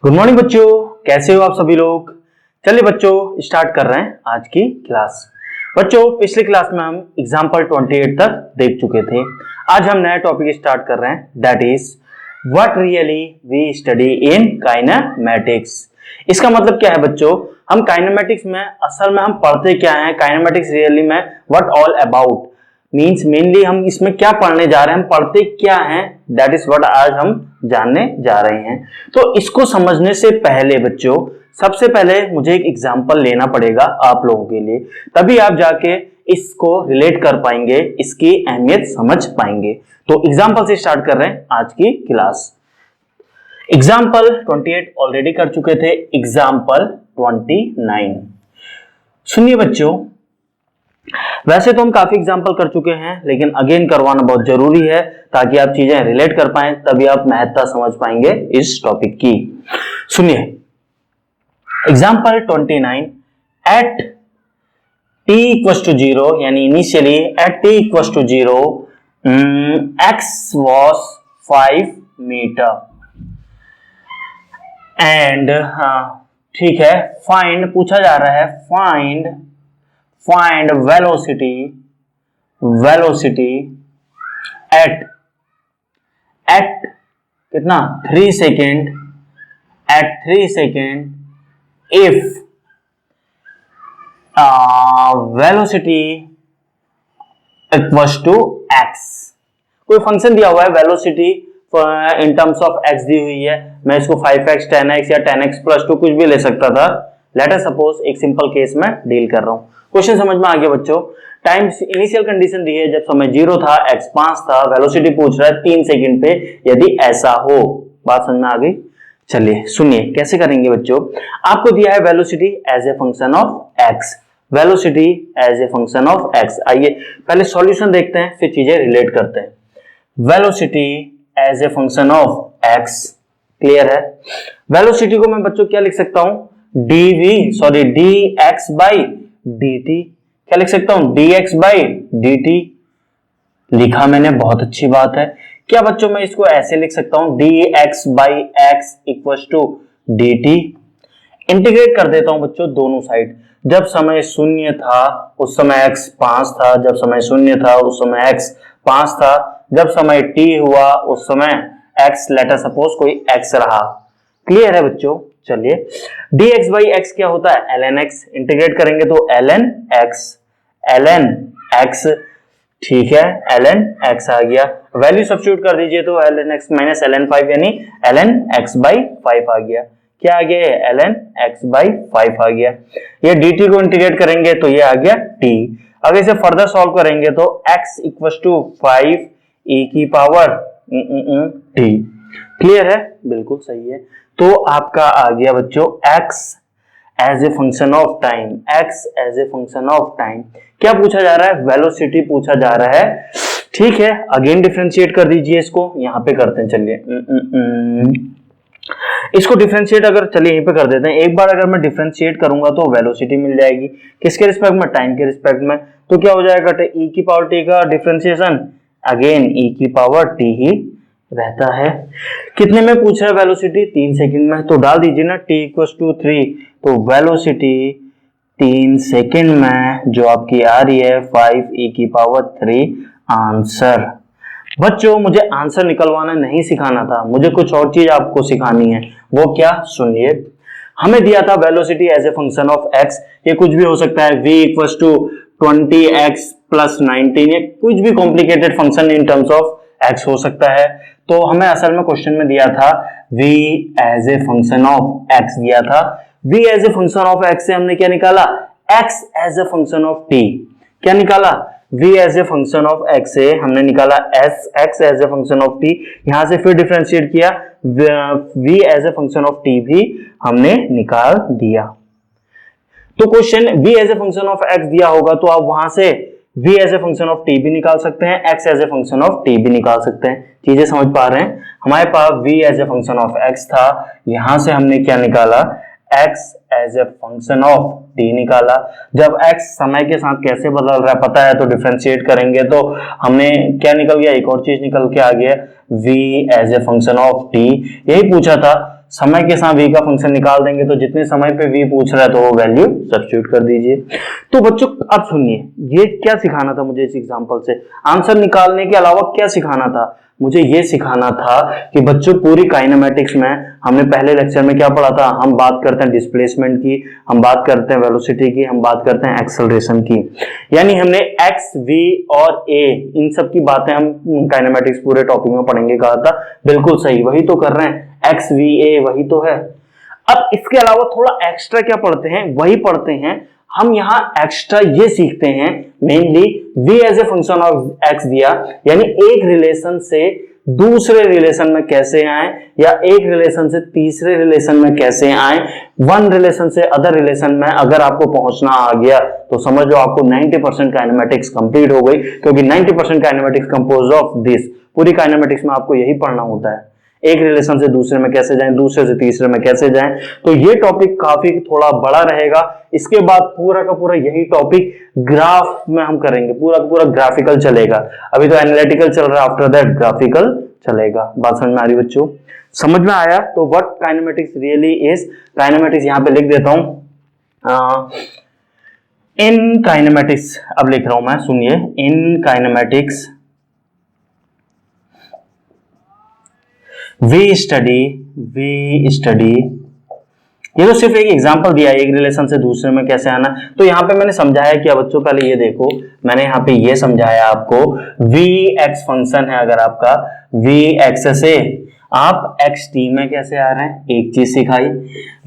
Good morning बच्चों, कैसे हो आप सभी लोग। चलिए बच्चों स्टार्ट कर रहे हैं आज की क्लास। बच्चों पिछली क्लास में हम एग्जाम्पल 28 तक देख चुके थे। आज हम नया टॉपिक स्टार्ट कर रहे हैं, that is what really we study in kinematics. इसका मतलब क्या है बच्चों, हम काइनेमैटिक्स में असल में हम पढ़ते क्या हैं, काइनेमैटिक्स रियली में what all about means mainly हम इसमें क्या पढ़ने जा रहे हैं, हम पढ़ते क्या हैं, दैट इज व्हाट आज हम जानने जा रहे हैं। तो इसको समझने से पहले बच्चों सबसे पहले मुझे एक एग्जांपल लेना पड़ेगा आप लोगों के लिए, तभी आप जाके इसको रिलेट कर पाएंगे, इसकी अहमियत समझ पाएंगे। तो एग्जांपल से स्टार्ट कर रहे हैं आज की क्लास। एग्जांपल 28 ऑलरेडी कर चुके थे, एग्जांपल 29 सुनिए बच्चों। वैसे तो हम काफी एग्जांपल कर चुके हैं, लेकिन अगेन करवाना बहुत जरूरी है ताकि आप चीजें रिलेट कर पाएं, तभी आप महत्ता समझ पाएंगे इस टॉपिक की। सुनिए example 29, at t equals to 0 यानी initially at t equals to 0 x was 5 metre and ठीक है, फाइंड पूछा जा रहा है, फाइंड वेलोसिटी एट कितना 3 second, at 3 second if velocity equals to x। कोई फंक्शन दिया हुआ है, velocity in terms of x दी हुई है, मैं इसको 5x 10x या 10x प्लस 2 कुछ भी ले सकता था। लेट अस सपोज एक सिंपल केस में डील कर रहा हूं। क्वेश्चन समझ में आ गया बच्चों। टाइम इनिशियल कंडीशन दी है जब समय 0 था, x 5 था, वेलोसिटी पूछ रहा है 3 सेकंड पे यदि ऐसा हो। बात समझ में आ गई। चलिए सुनिए कैसे करेंगे बच्चों। आपको दिया है velocity as a function of x, velocity as a function of x। आइए पहले सॉल्यूशन देखते हैं फिर चीजें रिलेट करते हैं। Velocity as a function of x, clear है। वेलोसिटी को मैं बच्चों क्या लिख सकता हूं, dx बाई dt। क्या लिख सकता हूं, dx बाई dt। लिखा मैंने, बहुत अच्छी बात है। क्या बच्चों मैं इसको ऐसे लिख सकता हूं, dx by x equal to dt। Integrate कर देता हूं बच्चों दोनों साइड। जब समय शून्य था उस समय x 5 था, जब समय शून्य था उस समय x 5 था, जब समय t हुआ उस समय x लेट अस सपोज कोई x रहा। क्लियर है बच्चों। चलिए dx बाई x क्या होता है, ln x। इंटीग्रेट करेंगे तो ln x, ठीक है, ln x आ गया। वैल्यू सब्स्टिट्यूट कर दीजिए तो ln x माइनस ln 5 यानी ln x बाई 5 आ गया। क्या आ गया, ln x बाई 5 आ गया। ये dt को इंटीग्रेट करेंगे तो ये आ गया t। अगर इसे फर्दर सॉल्व करेंगे तो x इक्वल टू 5 e की पावर t। क्लियर है, बिल्कुल सही है। तो आपका आ गया बच्चों x as a function of time, x as a function of time. क्या पूछा जा रहा है, वेलोसिटी पूछा जा रहा है। ठीक है, अगेन डिफरेंशिएट कर दीजिए इसको, यहां पे करते हैं। चलिए इसको डिफरेंशिएट अगर चलिए यहीं पे कर देते हैं। एक बार अगर मैं डिफरेंशिएट करूंगा तो वेलोसिटी मिल जाएगी, किसके रिस्पेक्ट में, टाइम के रिस्पेक्ट में। तो क्या हो जाएगा, e की पावर t का डिफरेंशिएशन अगेन e की पावर t ही रहता है। कितने में पूछ रहा है वेलोसिटी, 3 सेकंड में, तो डाल दीजिए ना t इक्वल्स टू 3। तो वेलोसिटी 3 सेकंड में जो आपकी आ रही है 5 e की पावर 3 आंसर। बच्चों मुझे आंसर निकलवाना नहीं सिखाना था, मुझे कुछ और चीज आपको सिखानी है। वो क्या, सुनिए। हमें दिया था velocity as a function of x, ये कुछ भी हो सकता है, v equals to 20x plus 19, ये कुछ भी complicated function in terms of x हो सकता है। तो हमें असल में क्वेश्चन में दिया था v as a function of x दिया था। v as a function of x से हमने क्या निकाला, x as a function of t। क्या निकाला, v as a function of x से हमने निकाला x as a function of t। यहां से फिर डिफरेंशिएट किया, v as a function of t भी हमने निकाल दिया। तो question v as a function of x दिया होगा तो आप वहां से v as a function of t भी निकाल सकते हैं, x as a function of t भी निकाल सकते हैं। चीजें समझ पा रहे हैं। हमारे पास v as a function of x था, यहां से हमने क्या निकाला, x as a function of t निकाला। जब x समय के साथ कैसे बदल रहा है पता है, तो डिफरेंशिएट करेंगे तो हमने क्या निकल गया, एक और चीज निकल के आ गया, v as a function of t। यही पूछा था समय के साथ v का फंक्शन निकाल देंगे, तो जितने समय पे v पूछ रहा है तो वो वैल्यू सब्स्टिट्यूट कर दीजिए। तो बच्चों अब सुनिए, ये क्या सिखाना था मुझे इस एग्जांपल से, आंसर निकालने के अलावा क्या सिखाना था, मुझे ये सिखाना था कि बच्चों पूरी काइनेमेटिक्स में हमने पहले लेक्चर में क्या पढ़ा था, हम बात करते हैं डिस्प्लेसमेंट की, हम बात करते हैं वेलोसिटी की, हम बात करते हैं एक्सेलरेशन की, यानी हमने x, v और a इन सब की बातें हम काइनेमेटिक्स पूरे टॉपिक में पढ़ेंगे कहा था। बिल्कुल सही, वही तो कर रहे हैं, x, v, a वही तो है। अब इसके अलावा थोड़ा एक्स्ट्रा क्या पढ़ते हैं, वही पढ़ते हैं हम यहाँ एक्स्ट्रा ये सीखते हैं mainly v as a function of x दिया, यानी एक रिलेशन से दूसरे रिलेशन में कैसे आए या एक रिलेशन से तीसरे रिलेशन में कैसे आए, वन रिलेशन से अदर रिलेशन में अगर आपको पहुंचना आ गया तो समझ लो आपको 90% काइनेमेटिक्स कंप्लीट हो गई, क्योंकि 90% काइनेमेटिक्स कंपोज ऑफ दिस। पूरी काइनेमेटिक्स में आपको यही पढ़ना होता है, एक रिलेशन से दूसरे में कैसे जाएं, दूसरे से तीसरे में कैसे जाएं। तो ये टॉपिक काफी थोड़ा बड़ा रहेगा। इसके बाद पूरा का पूरा यही टॉपिक ग्राफ में हम करेंगे, पूरा का पूरा ग्राफिकल चलेगा। अभी तो एनालिटिकल चल रहा है, आफ्टर दैट ग्राफिकल चलेगा। बात समझ में आ रही बच्चों? समझ में आया? तो what kinematics really is, kinematics यहां पे लिख देता हूं, इन काइनेमेटिक्स, अब लिख रहा हूं मैं, सुनिए, इन काइनेमेटिक्स वी स्टडी, ये तो सिर्फ एक एग्जांपल दिया है, एक रिलेशन से दूसरे में कैसे आना। तो यहाँ पे मैंने समझाया क्या बच्चों, पहले ये देखो, मैंने यहाँ पे ये समझाया आपको, वी एक्स फंक्शन है अगर आपका, वी एक्स से आप एक्स टी में कैसे आ रहे हैं, एक चीज सिखाई।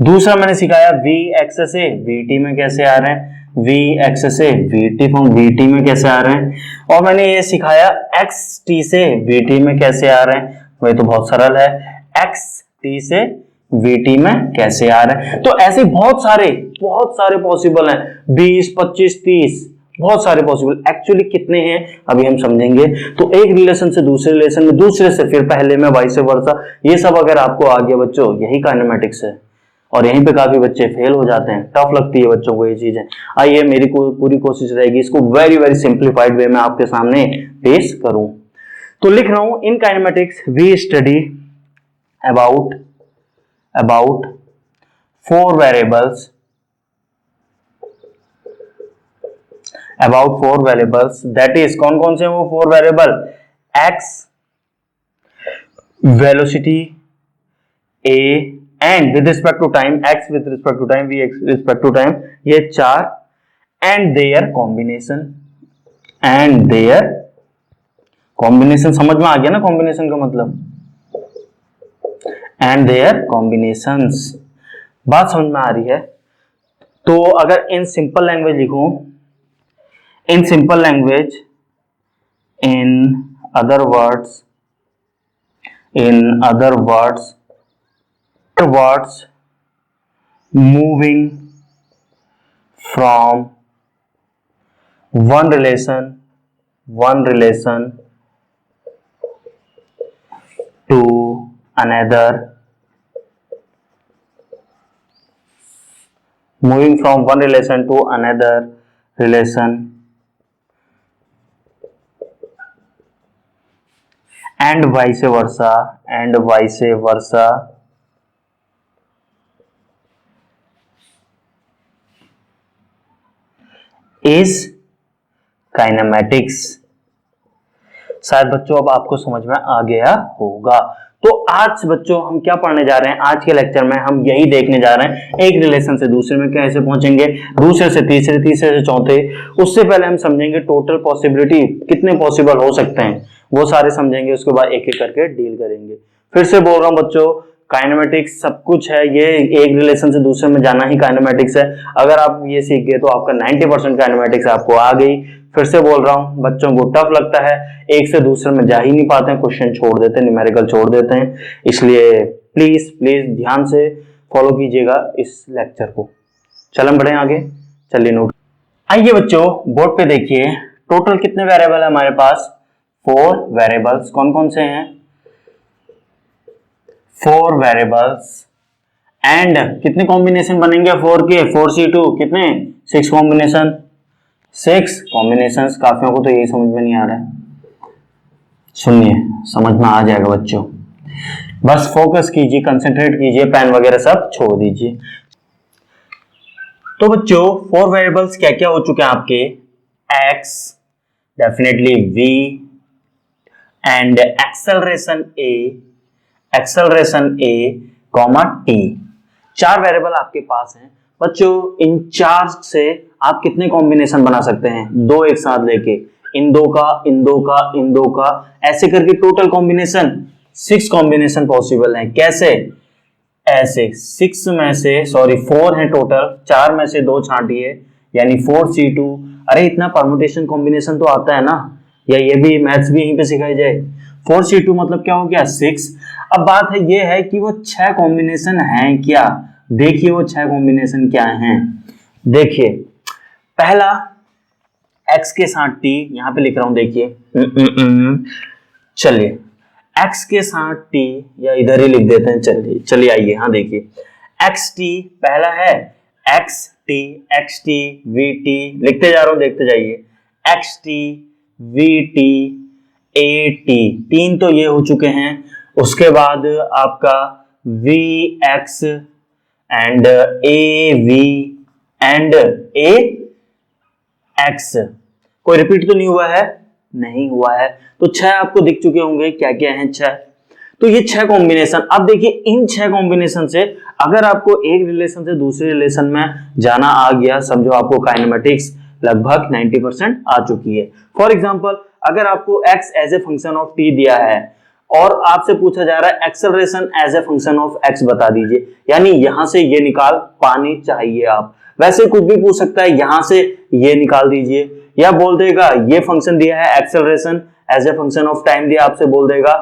दूसरा मैंने सिखाया वी एक्स से वी टी में कैसे आ रहे हैं, वी एक्स से वी टी में कैसे आ रहे हैं। और मैंने ये सिखाया एक्स टी से वी टी में कैसे आ रहे हैं, वही तो बहुत सरल है, एक्स टी से वीटी में कैसे आ रहे हैं। तो ऐसे बहुत सारे पॉसिबल हैं, 20, 25, 30 बहुत सारे पॉसिबल। एक्चुअली कितने हैं अभी हम समझेंगे। तो एक रिलेशन से दूसरे रिलेशन में, दूसरे से फिर पहले में, वाइस वर्सा, ये सब अगर आपको आ गया बच्चों, यही काइनेमेटिक्स है। और यहीं पे काफी बच्चे फेल हो जाते हैं, टफ लगती है बच्चों को ये चीजें। आइए, मेरी पूरी कोशिश रहेगी इसको वेरी वेरी सिंप्लीफाइड वे में आपके सामने पेश करूं। तो लिख रहा हूं, in kinematics we study about four variables, that is, कौन कौन से वो four variable, X, velocity, A, and with respect to time, X with respect to time, V X respect to time, ये चार, एंड देयर कॉम्बिनेशन, समझ में आ गया ना कॉम्बिनेशन का मतलब, एंड देयर कॉम्बिनेशंस। बात समझ में आ रही है? तो अगर इन सिंपल लैंग्वेज लिखूं, in simple language, in other words moving from one relation to another, moving from one relation to another relation, and vice versa, is kinematics. शायद बच्चों अब आपको समझ में आ गया होगा। तो आज बच्चों हम क्या पढ़ने जा रहे हैं, आज के लेक्चर में हम यही देखने जा रहे हैं, एक रिलेशन से दूसरे में कैसे पहुंचेंगे, दूसरे से तीसरे, तीसरे से चौथे। उससे पहले हम समझेंगे टोटल पॉसिबिलिटी, कितने पॉसिबल हो सकते हैं वो सारे समझेंगे, उसके बाद एक एक करके डील करेंगे। फिर से बोल रहा हूं बच्चों, काइनेमेटिक्स सब कुछ है, ये एक रिलेशन से दूसरे में जाना ही काइनेमेटिक्स है। अगर आप ये सीख गए तो आपका 90% काइनेमेटिक्स आपको आ गई। फिर से बोल रहा हूं, बच्चों को टफ लगता है, एक से दूसरे में जा ही नहीं पाते हैं, क्वेश्चन छोड़ देते हैं, न्यूमेरिकल छोड़ देते हैं, इसलिए प्लीज ध्यान से फॉलो कीजिएगा इस लेक्चर को। चलन बढ़े आगे, चलिए नोट। आइए बच्चों, बोर्ड पे देखिए, टोटल कितने वेरिएबल है हमारे पास, 4 वेरिएबल्स। कौन कौन से हैं, 4 वेरिएबल्स, एंड कितने कॉम्बिनेशन बनेंगे 4 के, 4C2 कितने, 6 कॉम्बिनेशन, 6 कॉम्बिनेशंस। काफियों को तो यही समझ में नहीं आ रहा है, सुनिए समझ में आ जाएगा बच्चों। बस फोकस कीजिए, कंसंट्रेट कीजिए, पेन वगैरह सब छोड़ दीजिए। तो बच्चों 4 वेरिएबल्स क्या क्या हो चुके हैं आपके, x, definitely v and acceleration a comma t। 4 variable आपके पास हैं बच्चों। इन 4 से आप कितने कॉम्बिनेशन बना सकते हैं, 2 एक साथ लेके, इन दो का ऐसे करके टोटल कॉम्बिनेशन 6 कॉम्बिनेशन पॉसिबल है। कैसे, ऐसे 6 में से 4 है टोटल, 4 में से 2 छांटिए यानी 4c2। अरे इतना परमुटेशन कॉम्बिनेशन तो आता है ना, या ये भी मैथ्स भी यहीं पे सिखाई जाए। 4c2 मतलब क्या हो गया 6। अब बात है ये है कि वो 6 कॉम्बिनेशन हैं क्या, देखिए वो 6 कॉम्बिनेशन क्या हैं। देखिए पहला x के साथ t, यहां पे लिख रहा हूं देखिए, चलिए x के साथ t या इधर ही लिख देते हैं, चलिए आइए, हाँ देखिए xt पहला है, xt vt, लिखते जा रहा हूं देखते जाइए, xt vt at, 3 तो ये हो चुके हैं। उसके बाद आपका vx and av and ax, कोई रिपीट तो नहीं हुआ है, नहीं हुआ है। तो 6 आपको दिख चुके होंगे, क्या क्या हैं 6। तो ये 6 कॉम्बिनेशन। अब देखिए इन 6 कॉम्बिनेशन से अगर आपको एक रिलेशन से दूसरे रिलेशन में जाना आ गया, समझो आपको काइनेमेटिक्स लगभग 90% आ चुकी है। फॉर एग्जांपल अगर आपको x as a function of t दिया है और आपसे पूछा जा रहा है acceleration as a function of x बता दीजिए, यानी यहां से ये निकाल पानी चाहिए आप। वैसे कुछ भी पूछ सकता है, यहां से ये निकाल दीजिए, या बोल देगा ये फंक्शन दिया है acceleration as a function of time दिया, आपसे बोल देगा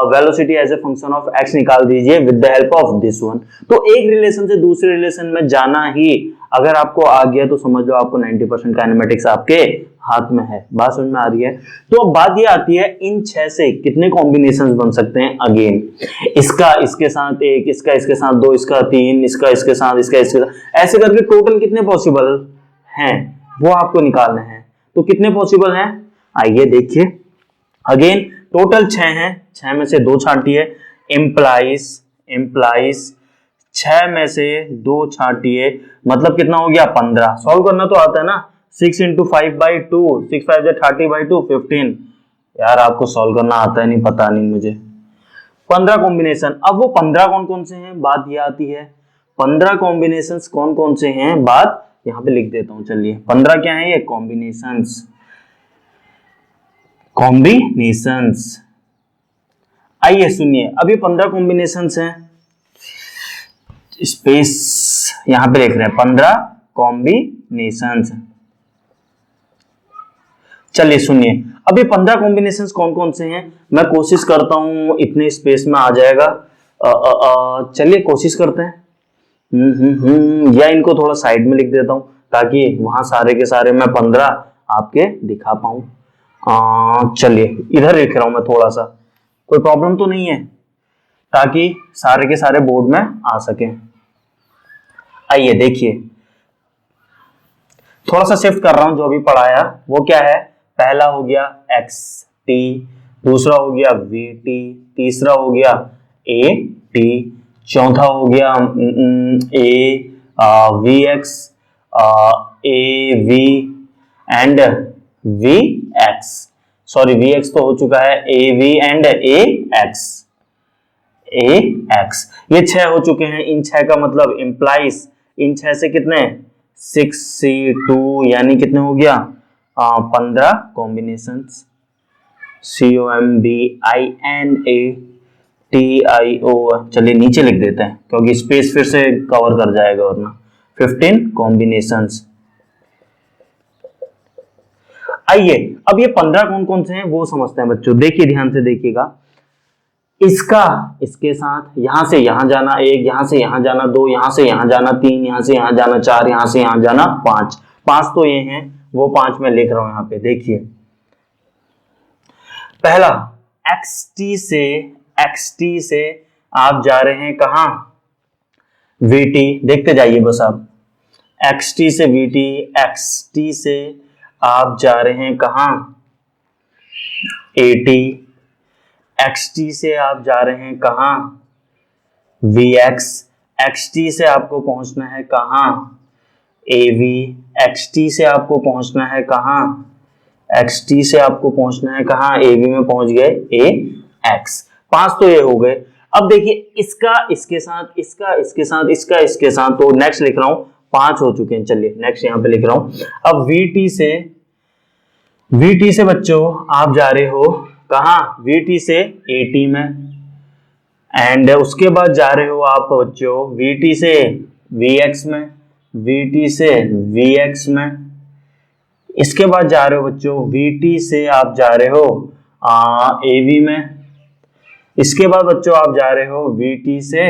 velocity as a function of x निकाल दीजिए with the help of this one. तो एक रिलेशन से दूसरे रिलेशन में जाना ही अगर आपको आ गया तो समझ लो आपको 90% काइनेमेटिक्स आपके हाथ में है। बात समझ में आ रही है। तो अब बात ये आती है इन 6 से कितने कॉम्बिनेशंस बन सकते हैं। अगेन इसका इसके साथ एक, इसका इसके साथ 2, इसका 3, इसका इसके साथ, इसका इसके साथ, ऐसे करके टोटल कितने पॉसिबल हैं वो आपको निकालने हैं। तो कितने पॉसिबल हैं आइए देखिए। अगेन टोटल 6 हैं, 6 में से 2 छांटिए, इम्प्लाइज 6 में से 2 छांटिए, मतलब कितना हो गया 15। सॉल्व करना तो आता है ना, 6 इंटू 5/2, 6 5 30/2 15। यार आपको सॉल्व करना आता है नहीं, पता नहीं मुझे। 15 कॉम्बिनेशन। अब वो 15 कौन कौन से हैं, बात ये आती है 15 कॉम्बिनेशन कौन कौन से हैं, बात यहां पे लिख देता हूं। चलिए 15 क्या है ये, कॉम्बिनेशंस। आइए सुनिए, अब ये 15 कॉम्बिनेशंस हैं, स्पेस यहां पे लिख रहे हैं 15 कॉम्बिनेशंस। चलिए सुनिए, अब ये 15 कॉम्बिनेशंस कौन कौन से हैं, मैं कोशिश करता हूं इतने स्पेस में आ जाएगा। चलिए कोशिश करते हैं। या इनको थोड़ा साइड में लिख देता हूं ताकि वहां सारे के सारे मैं 15 आपके दिखा पाऊं। चलिए इधर लिख रहा हूं मैं थोड़ा सा, कोई प्रॉब्लम तो नहीं है, ताकि सारे के सारे बोर्ड में आ सके। आइए देखिए, थोड़ा सा शिफ्ट कर रहा हूं जो अभी पढ़ाया वो क्या है। पहला हो गया xt, दूसरा हो गया vt, तीसरा हो गया at, चौथा हो गया vx, av and vx, sorry vx तो हो चुका है, av एंड ax। ये 6 हो चुके हैं। इन 6 का मतलब इंप्लाइज इन 6 से कितने 6c2 यानी कितने हो गया 15 कॉम्बिनेशंस। COMBINATIO, चलिए नीचे लिख देते हैं क्योंकि स्पेस फिर से कवर कर जाएगा वरना। 15 कॉम्बिनेशंस। आइए अब ये 15 कौन कौन से हैं वो समझते हैं बच्चों। देखिए ध्यान से देखिएगा, इसका इसके साथ यहां से यहां जाना 1, यहां से यहां जाना 2, यहां से यहां जाना 3, यहां से यहां जाना 4, यहां से यहां जाना 5। 5 तो ये हैं, वो 5 मैं लिख रहा हूं यहां पे। देखिए पहला XT से आप जा रहे हैं कहां VT, देखते जाइए बस आप। XT से VT, XT से आप जा रहे हैं कहां AT, xt से आप जा रहे हैं कहाँ, vx, xt से आपको पहुंचना है कहाँ, av, xt से आपको पहुंचना है कहाँ, xt से आपको पहुंचना है कहाँ, av में पहुंच गए ax। 5 तो ये हो गए। अब देखिए इसका इसके साथ, इसका इसके साथ, इसका इसके साथ, तो नेक्स्ट लिख रहा हूं 5 हो चुके हैं। चलिए नेक्स्ट यहां पे लिख रहा हूं। अब vt से बच्चों आप जा रहे हो कहां, vt से at में, एंड उसके बाद जा रहे हो आप बच्चों vt से vx में, vt से vx में, इसके बाद जा रहे हो बच्चों vt से आप जा रहे हो av में, इसके बाद बच्चों आप जा रहे हो vt से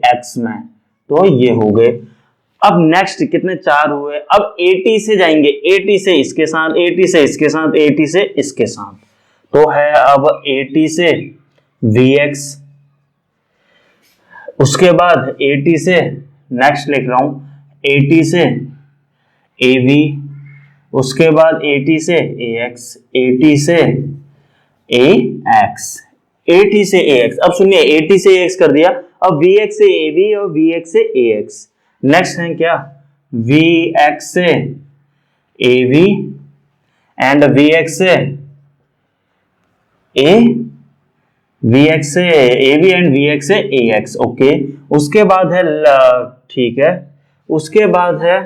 ax में। तो ये हो गए। अब नेक्स्ट कितने 4 हुए। अब at से जाएंगे, at से इसके साथ, at से इसके साथ, at से इसके साथ, तो है अब at से vx, उसके बाद at से नेक्स्ट लिख रहा हूं at से av, उसके बाद at से ax, at से ax, at से ax। अब सुनिए at से ax कर दिया, अब vx से av और vx से ax। नेक्स्ट है क्या, vx से av एंड vx से av एंड vx से ax। ओके, उसके बाद है ठीक है, उसके बाद है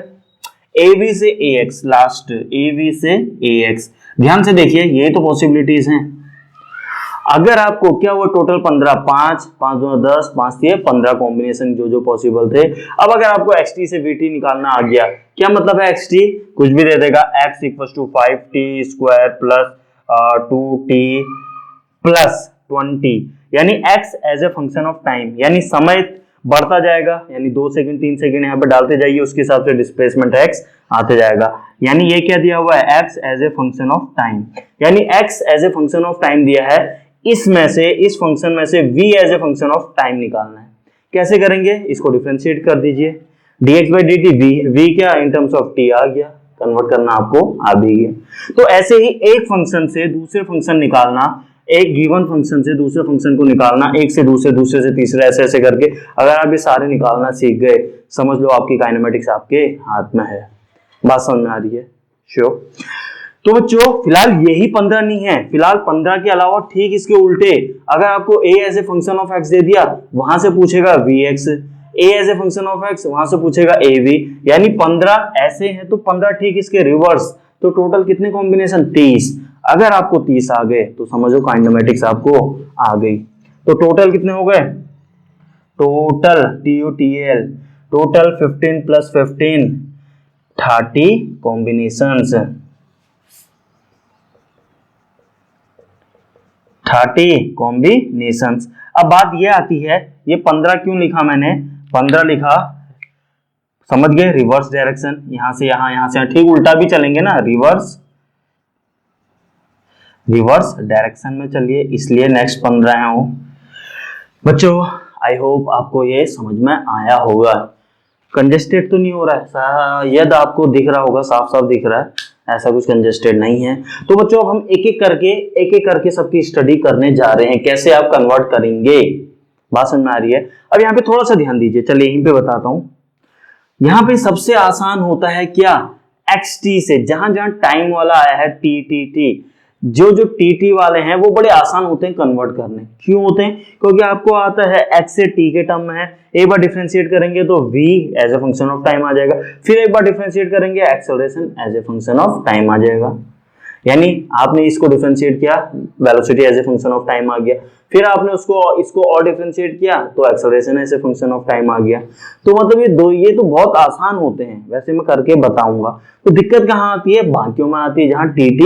av से ax, लास्ट av से ax। ध्यान से देखिए ये तो पॉसिबिलिटीज हैं। अगर आपको क्या हुआ टोटल 15, 5 5 2 10, 5 3 15 कॉम्बिनेशन जो पॉसिबल थे। अब अगर आपको xt से vt निकालना आ गया, क्या मतलब है xt कुछ भी दे देगा, x = 5t² plus 2t plus 20, यानी x as a function of time, यानी समय बढ़ता जाएगा, यानी 2 सेकंड 3 सेकंड यहाँ पे डालते जाइए, उसके हिसाब से डिस्प्लेसमेंट x आते जाएगा। यानी ये क्या दिया हुआ है, x as a function of time, यानी x as a function of time दिया है। इसमें से, इस फंक्शन में से v as a function of time निकालना है। कैसे करेंगे, इसको डिफरेंशिएट कर दीजिए, dx/dt v क्या इन टर्म्स ऑफ t आ गया, कन्वर्ट करना आपको आ भी गया। तो ऐसे ही एक फंक्शन से दूसरे फंक्शन निकालना, एक गिवन फंक्शन से दूसरे फंक्शन को निकालना, एक से दूसरे, दूसरे से तीसरे, ऐसे ऐसे करके अगर आप ये सारे निकालना सीख गए, समझ लो आपकी काइनेमेटिक्स आपके हाथ में है। बात समझ में आ रही है? श्योर। तो बच्चों फिलहाल यही 15 नहीं है, फिलहाल 15 के अलावा ठीक इसके उल्टे, अगर आपको a as a function of x दे दिया, वहां से पूछेगा vx, a as a function of x, वहां से पूछेगा av, यानी 15 ऐसे हैं तो 15 ठीक इसके रिवर्स। तो टोटल कितने कॉम्बिनेशन, 30। अगर आपको 30 आ गए तो समझो काइनेमेटिक्स आपको आ गई। तो टोटल कितने हो गए, total TOTL, total 15 + 15 30 combinations, 30 combinations. अब बात ये आती है, ये 15 क्यों लिखा मैंने, 15 लिखा, समझ गए, रिवर्स डायरेक्शन, यहां से यहां, यहां से ठीक उल्टा भी चलेंगे ना, रिवर्स डायरेक्शन में चलिए, इसलिए नेक्स्ट 15 है वो। बच्चों आई होप आपको ये समझ में आया होगा। कंजेस्टेड तो नहीं हो रहा है, शायद आपको दिख रहा होगा, साफ साफ दिख रहा है, ऐसा कुछ कंजेस्टेड नहीं है। तो बच्चों अब हम एक एक करके सबकी स्टडी करने जा रहे हैं, कैसे आप कन्वर्ट करेंगे। बात समझ में आ रही है? अब यहाँ पे थोड़ा सा ध्यान दीजिए, चलिए यहीं पे बताता हूं। यहाँ पे सबसे आसान होता है क्या, xt से, जहां जहां टाइम वाला आया है tt, जो tt वाले हैं वो बड़े आसान होते हैं कन्वर्ट करने। क्यों होते हैं, क्योंकि आपको आता है x से t के टर्म में है, एक बार डिफरेंशिएट करेंगे तो v as a function of time आ जाएगा, फिर एक बार डिफरेंशिएट करेंगे acceleration as a function of time आ जाएगा। यानी आपने इसको डिफरेंशिएट किया, velocity as a function of time आ गया, फिर आपने इसको और डिफरेंशिएट किया तो acceleration as a function of time आ गया। तो मतलब ये तो बहुत आसान होते हैं, वैसे मैं करके बताऊंगा। तो दिक्कत कहाँ आती है, बाकियों में आती है जहां tt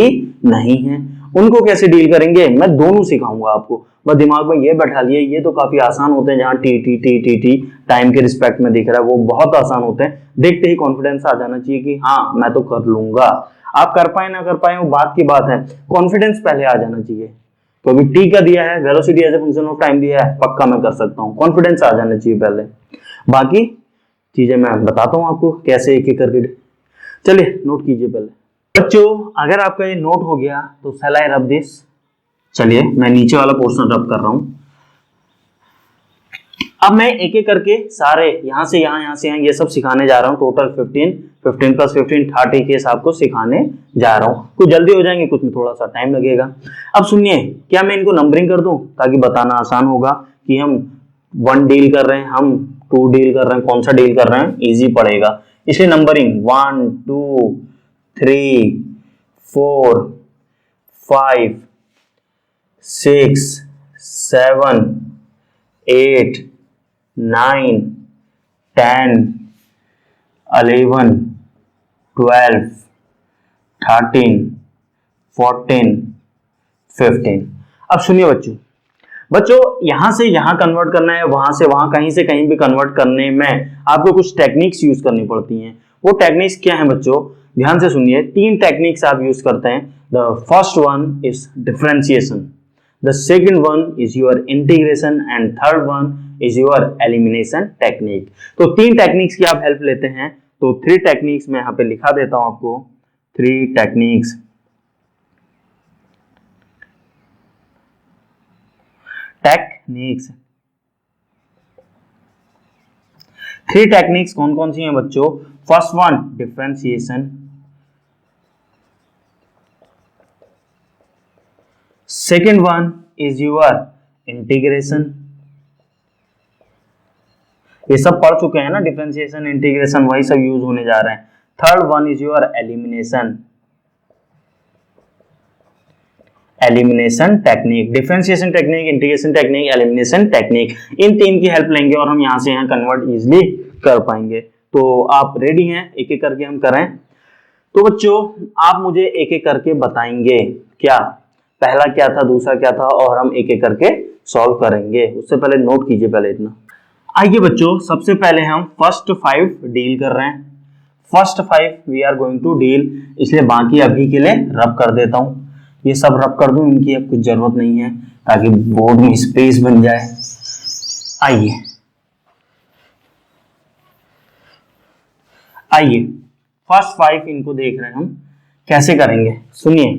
नहीं है, उनको कैसे डील करेंगे, मैं दोनों सिखाऊंगा आपको। बस दिमाग में ये बैठा लिए, ये तो काफी आसान होते हैं, जहां tt टाइम के रिस्पेक्ट में दिख रहा है वो बहुत आसान होते हैं। देखते ही कॉन्फिडेंस आ जाना चाहिए कि हाँ मैं तो कर लूंगा। आप कर पाए ना कर पाए वो बात की बात है, कॉन्फिडेंस पहले आ जाना चाहिए। क्योंकि टी का दिया है, velocity as a function of time दिया है, पक्का मैं कर सकता हूँ, कॉन्फिडेंस आ जाना चाहिए पहले। बाकी चीजें मैं बताता हूँ आपको कैसे एक एक करके। चलिए नोट कीजिए पहले बच्चों, अगर आपका ये नोट हो गया तो शैल आई रब दिस, चलिए मैं नीचे वाला पोर्शन रब कर रहा हूं। अब मैं एक एक करके सारे यहां से यहां से यहां ये सब सिखाने जा रहा हूं। टोटल 15 प्लस 15 30 केस आपको सिखाने जा रहा हूं। कुछ जल्दी हो जाएंगे, कुछ में थोड़ा सा टाइम लगेगा। अब सुनिए, क्या मैं इनको नंबरिंग कर दूं ताकि बताना आसान होगा कि हम 1 डील कर रहे हैं, हम 2 डील कर रहे हैं, कौन सा डील कर रहे हैं, इजी पड़ेगा। इसलिए नंबरिंग 1 2 3 4 5 6 7 8 9 10 11 12 13 14 15। अब सुनिए बच्चों यहां से यहां कन्वर्ट करना है, वहां से वहां, कहीं से कहीं भी कन्वर्ट करने में आपको कुछ टेक्निक्स यूज करनी पड़ती हैं। वो टेक्निक्स क्या है बच्चों, ध्यान से सुनिए। 3 टेक्निक्स आप यूज करते हैं। The first one is differentiation, the second one is your integration and third one is your elimination technique। तो 3 टेक्निक्स की आप हेल्प लेते हैं। तो 3 टेक्निक्स मैं यहाँ पे लिखा देता हूं आपको। 3 टेक्निक्स, थ्री टेक्निक्स कौन कौन सी हैं बच्चों? First one differentiation, second one is your integration, ये सब पढ़ चुके हैं ना, डिफरेंशिएशन इंटीग्रेशन वही सब यूज होने जा रहे हैं। Third one is your elimination technique. Differentiation technique, integration technique, elimination technique, इन 3 की हेल्प लेंगे और हम यहां से यहां कन्वर्ट इजिली कर पाएंगे। तो आप रेडी हैं? एक एक करके हम करें। तो बच्चों आप मुझे एक एक करके बताएंगे क्या पहला क्या था, दूसरा क्या था, और हम एक एक करके सॉल्व करेंगे। उससे पहले नोट कीजिए पहले इतना। आइए बच्चों, सबसे पहले हम फर्स्ट 5 डील कर रहे हैं। First 5 we are going to deal, इसलिए बाकी अभी के लिए रब कर देता हूं। ये सब रब कर दूं, इनकी अब कुछ जरूरत नहीं है ताकि बोर्ड में स्पेस बन जाए। आइए फर्स्ट 5 इनको देख रहे हैं हम कैसे करेंगे। सुनिए,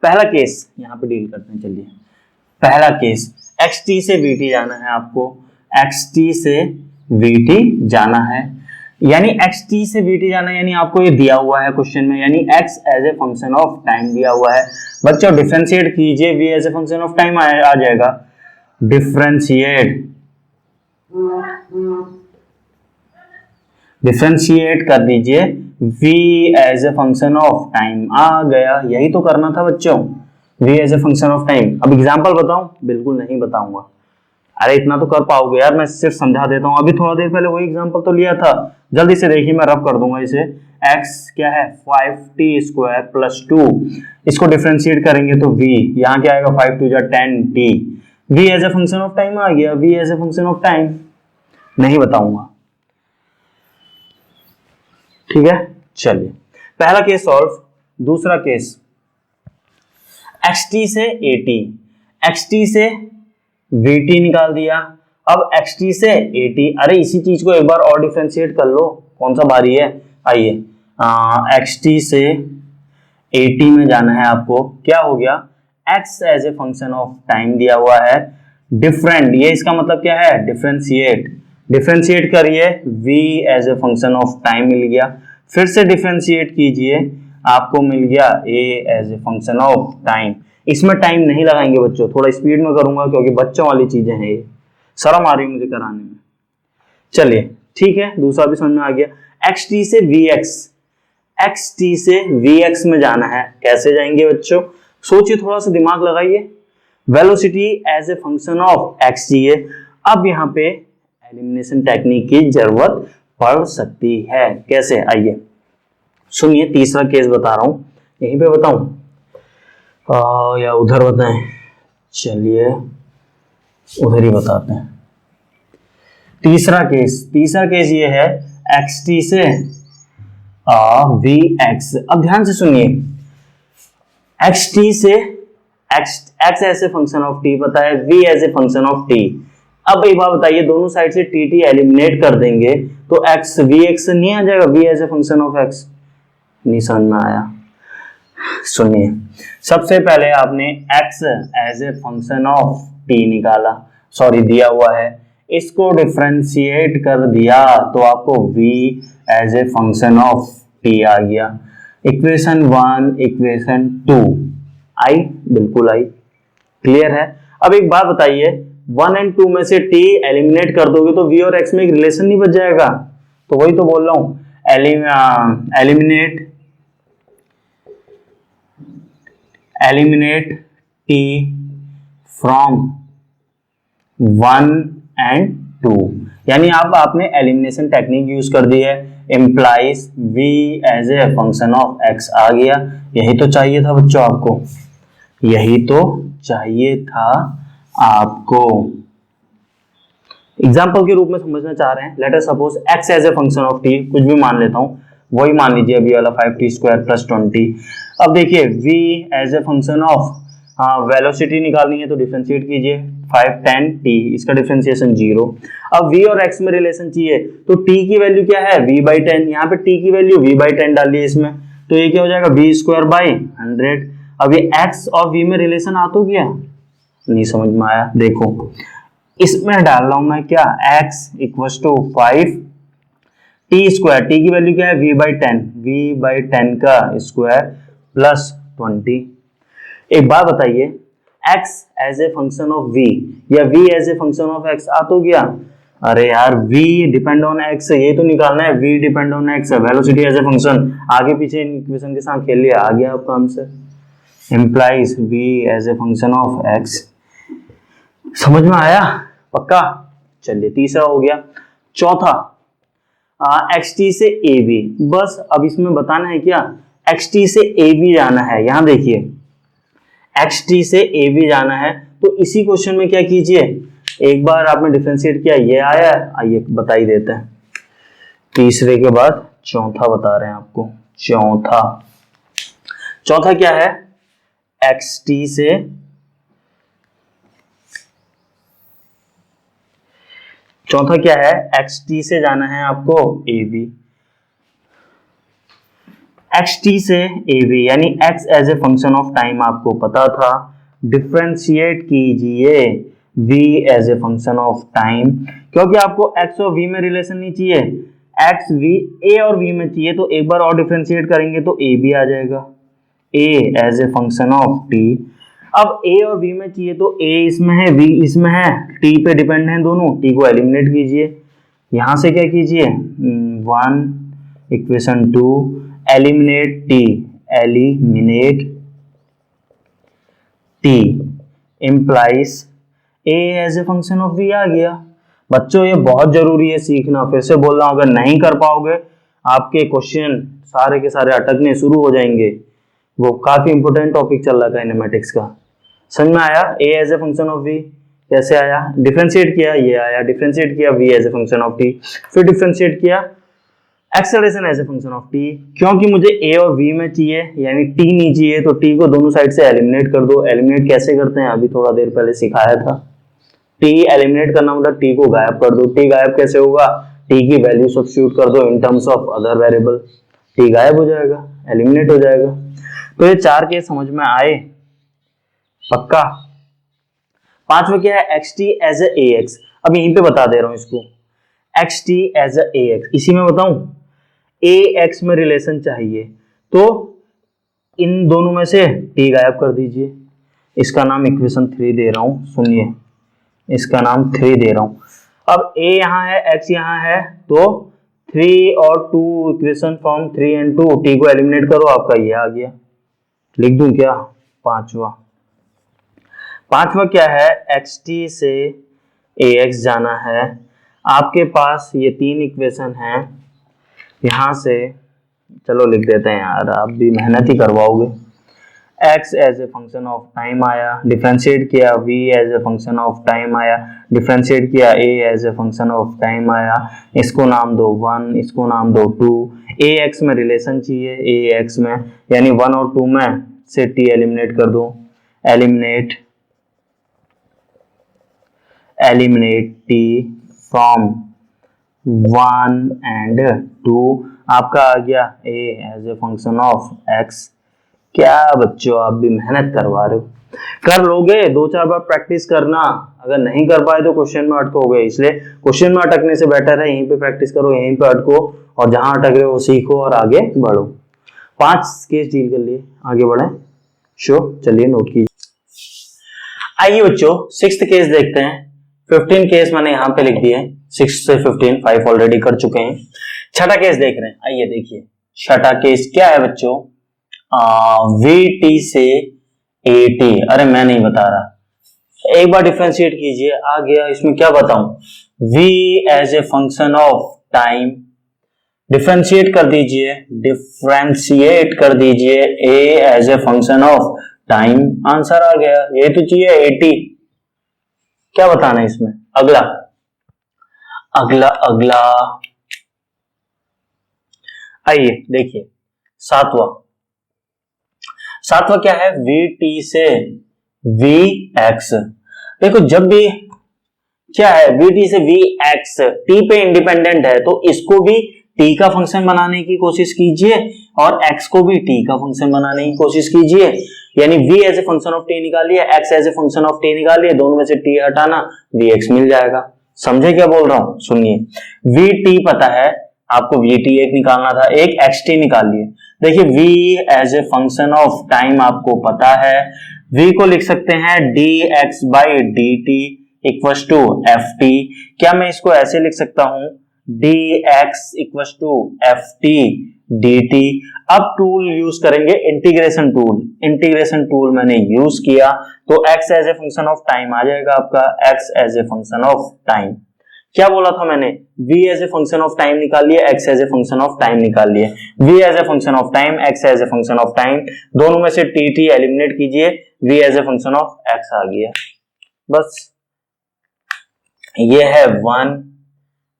पहला केस यहां पे डील करते हैं। चलिए पहला केस, xt से vt जाना है आपको। xt से vt जाना है, यानी xt से vt जाना है, यानी आपको ये दिया हुआ है क्वेश्चन में, यानी x as a function of time दिया हुआ है। बच्चों डिफरेंशिएट कीजिए, v as a function of time आ जाएगा। डिफरेंशिएट कर दीजिए, v as a function of time आ गया। यही तो करना था बच्चों, v as a function of time. अब एग्जांपल बताऊं? बिल्कुल नहीं बताऊंगा। अरे इतना तो कर पाओगे यार, मैं सिर्फ समझा देता हूं। अभी थोड़ा देर पहले वही एग्जांपल तो लिया था। जल्दी से देखिए, मैं रब कर दूंगा इसे। x क्या है? 5t² plus 2। इसको डिफरेंशिएट करेंगे तो v, यहाँ क्या आएगा? 5 2 10t। v as a function of time आ गया। v as a function of time नहीं बताऊंगा, ठीक है। चलिए पहला केस सॉल्व। दूसरा केस, xt से at, xt से vt निकाल दिया। अब xt से at, अरे इसी चीज को एक बार और डिफरेंशिएट कर लो, कौन सा बारी है। आइए xt से at में जाना है आपको। क्या हो गया? x as a function of time दिया हुआ है। डिफरेंट, ये इसका मतलब क्या है? डिफरेंशिएट करिए, v as a function of time मिल गया। फिर से डिफरेंशिएट कीजिए, आपको मिल गया a as a function of time. इसमें टाइम नहीं लगाएंगे बच्चों, थोड़ा स्पीड में करूंगा क्योंकि बच्चों वाली चीजें हैं, ये शर्म आ रही है मुझे कराने में। चलिए ठीक है, दूसरा भी समझ में आ गया। xt से vx, xt से vx में जाना है। कैसे जाएंगे बच्चों? सोचिए, थोड़ा सा दिमाग लगाइए। Velocity as a function of x है। अब यहाँ पे एलिमिनेशन टेक्निक की जरूरत पड़ सकती है। कैसे? आइए सुनिए, तीसरा केस बता रहा हूं। यहीं पे बताऊं या उधर बताएं? चलिए उधर ही बताते हैं। तीसरा केस ये है xt से vx। अब ध्यान से सुनिए, xt से x as a function of t पता है, v as a function of t। अब एक बात बताइए, दोनों साइड से tt एलिमिनेट कर देंगे तो x vx नहीं आ जाएगा? v as a function of x। नहीं समझ में आया? सुनिए, सबसे पहले आपने x as a function of t निकाला, सॉरी दिया हुआ है, इसको डिफरेंशिएट कर दिया तो आपको v as a function of t आ गया। इक्वेशन 1 इक्वेशन 2 आई, बिल्कुल आई, क्लियर है। अब एक बात बताइए, 1 एंड 2 में से t एलिमिनेट कर दोगे तो v और x में एक रिलेशन नहीं बच जाएगा? तो वही तो बोल रहा हूं, एलिमिनेट t फ्रॉम 1 एंड 2, यानी अब आपने एलिमिनेशन टेक्निक यूज कर दी है, implies v as a function of x आ गया। यही तो चाहिए था बच्चों आपको, यही तो चाहिए था आपको। एग्जाम्पल के रूप में समझना चाह रहे हैं, let us suppose x as a function of t, कुछ भी मान लेता हूं, वही मान लीजिए अभी वाला 5t स्क्वायर प्लस 20। अब देखिए v as a function of, velocity निकालनी है तो डिफरेंशिएट कीजिए, 5 10 t, इसका डिफरेंशिएशन 0। अब v और x में रिलेशन चाहिए तो t की वैल्यू क्या है, v/10, यहाँ पे t की वैल्यू v/10 डालिए इसमें, तो ये क्या हो जाएगा, v स्क्वायर बाई 100। अब ये x और v में रिलेशन आ तो गया, नहीं समझ में आया? देखो इसमें डाल रहा हूं मैं क्या, x equals to 5 t square, t की वैल्यू क्या है, v/10 का स्क्वायर प्लस 20। एक बात बताइए, x as a function of v या v as a function of x आ तो गया? अरे यार v डिपेंड ऑन x, ये तो निकालना है, v डिपेंड ऑन x है, वेलोसिटी एज ए फंक्शन, आगे पीछे इक्वेशन के साथ खेल लिया, आ गया आपका answer, implies v as a function of x। समझ में आया? पक्का? चलिए तीसरा हो गया। चौथा, xt से ab, बस अब इसमें बताना है क्या, xt से ab जाना है। यहां देखिए xt से ab जाना है तो इसी क्वेश्चन में क्या कीजिए, एक बार आपने डिफरेंशिएट किया, ये आया, आइए बता ही देते हैं। तीसरे के बाद चौथा बता रहे हैं आपको। चौथा क्या है, xt से चौथा क्या है, xt से जाना है आपको ab, xt से ab यानी x as a function of time आपको पता था, डिफरेंशिएट कीजिए v as a function of time, क्योंकि आपको x और v में रिलेशन नहीं चाहिए, x v a और v में चाहिए, तो एक बार और डिफरेंशिएट करेंगे तो a भी आ जाएगा, a as a function of t। अब a और v में चाहिए तो a इसमें है, v इसमें है, t पे डिपेंड है दोनों, t को एलिमिनेट कीजिए, यहां से क्या कीजिए, 1 equation 2 eliminate t implies a as a function of v आ गया। बच्चों ये बहुत जरूरी है सीखना, फिर से बोल रहा हूं, अगर नहीं कर पाओगे आपके क्वेश्चन सारे के सारे अटकने शुरू हो जाएंगे। वो काफी इंपोर्टेंट टॉपिक चल रहा है काइनेमेटिक्स का। समझ में आया? a as a function of v कैसे आया, डिफरेंशिएट किया, ये आया, डिफरेंशिएट किया v as a function of t, फिर डिफरेंशिएट किया acceleration as a function of t, क्योंकि मुझे a और v में चाहिए यानी t नहीं चाहिए, तो t को दोनों साइड से एलिमिनेट कर दो। एलिमिनेट कैसे करते हैं अभी थोड़ा देर पहले सिखाया था, t एलिमिनेट करना मतलब t को गायब कर दो। t गायब कैसे होगा, t की वैल्यू सब्स्टिट्यूट कर दो इन terms of other variable, t गायब हो जाएगा, एलिमिनेट हो जाएगा। तो ये चार केस समझ में आए? पक्का? पांचवा क्या है, xt एज ए ax, अब यहीं पे बता दे रहा हूं इसको, xt एज ए ax, इसी में बताऊं, ax में रिलेशन चाहिए तो इन दोनों में से t गायब कर दीजिए, इसका नाम इक्वेशन 3 दे रहा हूं, सुनिए इसका नाम 3 दे रहा हूं। अब a यहां है, x यहां है, तो 3 और 2 इक्वेशन फॉर्म 3 एंड 2, t को एलिमिनेट करो, आपका ये आ गया। लिख दूं क्या? पांचवा क्या है, xt से ax जाना है, आपके पास ये 3 इक्वेशन है, यहां से चलो लिख देते हैं यार, आप भी मेहनत ही करवाओगे। x as a function of time आया, डिफरेंशिएट किया, v as a function of time आया, डिफरेंशिएट किया, a as a function of time आया, इसको नाम दो 1, इसको नाम दो 2, ax में रिलेशन चाहिए, ax में यानी 1 और 2 में से t एलिमिनेट कर दो, एलिमिनेट t फ्रॉम 1 एंड 2, आपका आ गया a as a function of x क्या बच्चों आप भी मेहनत करवा रहे हो, कर लोगे, 2-4 बार प्रैक्टिस करना, अगर नहीं कर पाए तो क्वेश्चन में अटकोगे, इसलिए क्वेश्चन में अटकने से बेटर है यहीं पे प्रैक्टिस करो, यहीं पे अटको और जहां अटक रहे हो सीखो और आगे बढ़ो। 5 केस डील कर लिए, आगे बढ़े। शो चलिए नोट कीजिए। आइए बच्चों 6th केस देखते हैं। 15 केस मैंने यहाँ पे लिख दिए, 6 से 15, 5 ऑलरेडी कर चुके हैं। छठा केस देख रहे हैं, आइए देखिए छठा केस क्या है बच्चों। VT से AT, अरे मैं नहीं बता रहा, एक बार डिफरेंशिएट कीजिए, आ गया। इसमें क्या बताऊं, V as a function of time, differentiate कर दीजिए, डिफरेंशिएट कर दीजिए A as a function of time, answer आ गया। ये तो चाहिए 80, क्या बताना है इसमें। अगला अगला अगला आइए देखिए सातवां क्या है, VT से VX। देखो जब भी क्या है, VT से VX T पे इंडिपेंडेंट है तो इसको भी T का फंक्शन बनाने की कोशिश कीजिए और X को भी T का फंक्शन बनाने की कोशिश कीजिए, यानी V as a function of T निकालिए, X as a function of T निकालिए, दोनों में से T हटाना, VX मिल जाएगा। समझे क्या बोल रहा हूं, सुनिए। VT पता है आपको, VT एक निकालना था, एक XT निकालिए। देखिए V as a function of time आपको पता है, V को लिख सकते हैं dx by dt equal to ft। क्या मैं इसको ऐसे लिख सकता हूं, dx equal to ft dt। अब टूल यूज करेंगे, इंटीग्रेशन टूल, इंटीग्रेशन टूल मैंने यूज किया तो x as a function of time आ जाएगा आपका, x as a function of time. क्या बोला था मैंने, v as a function of time निकालिए, x as a function of time निकालिए, v as a function of time, x as a function of time, दोनों में से tt एलिमिनेट कीजिए, v as a function of x आ गया। बस ये है 1,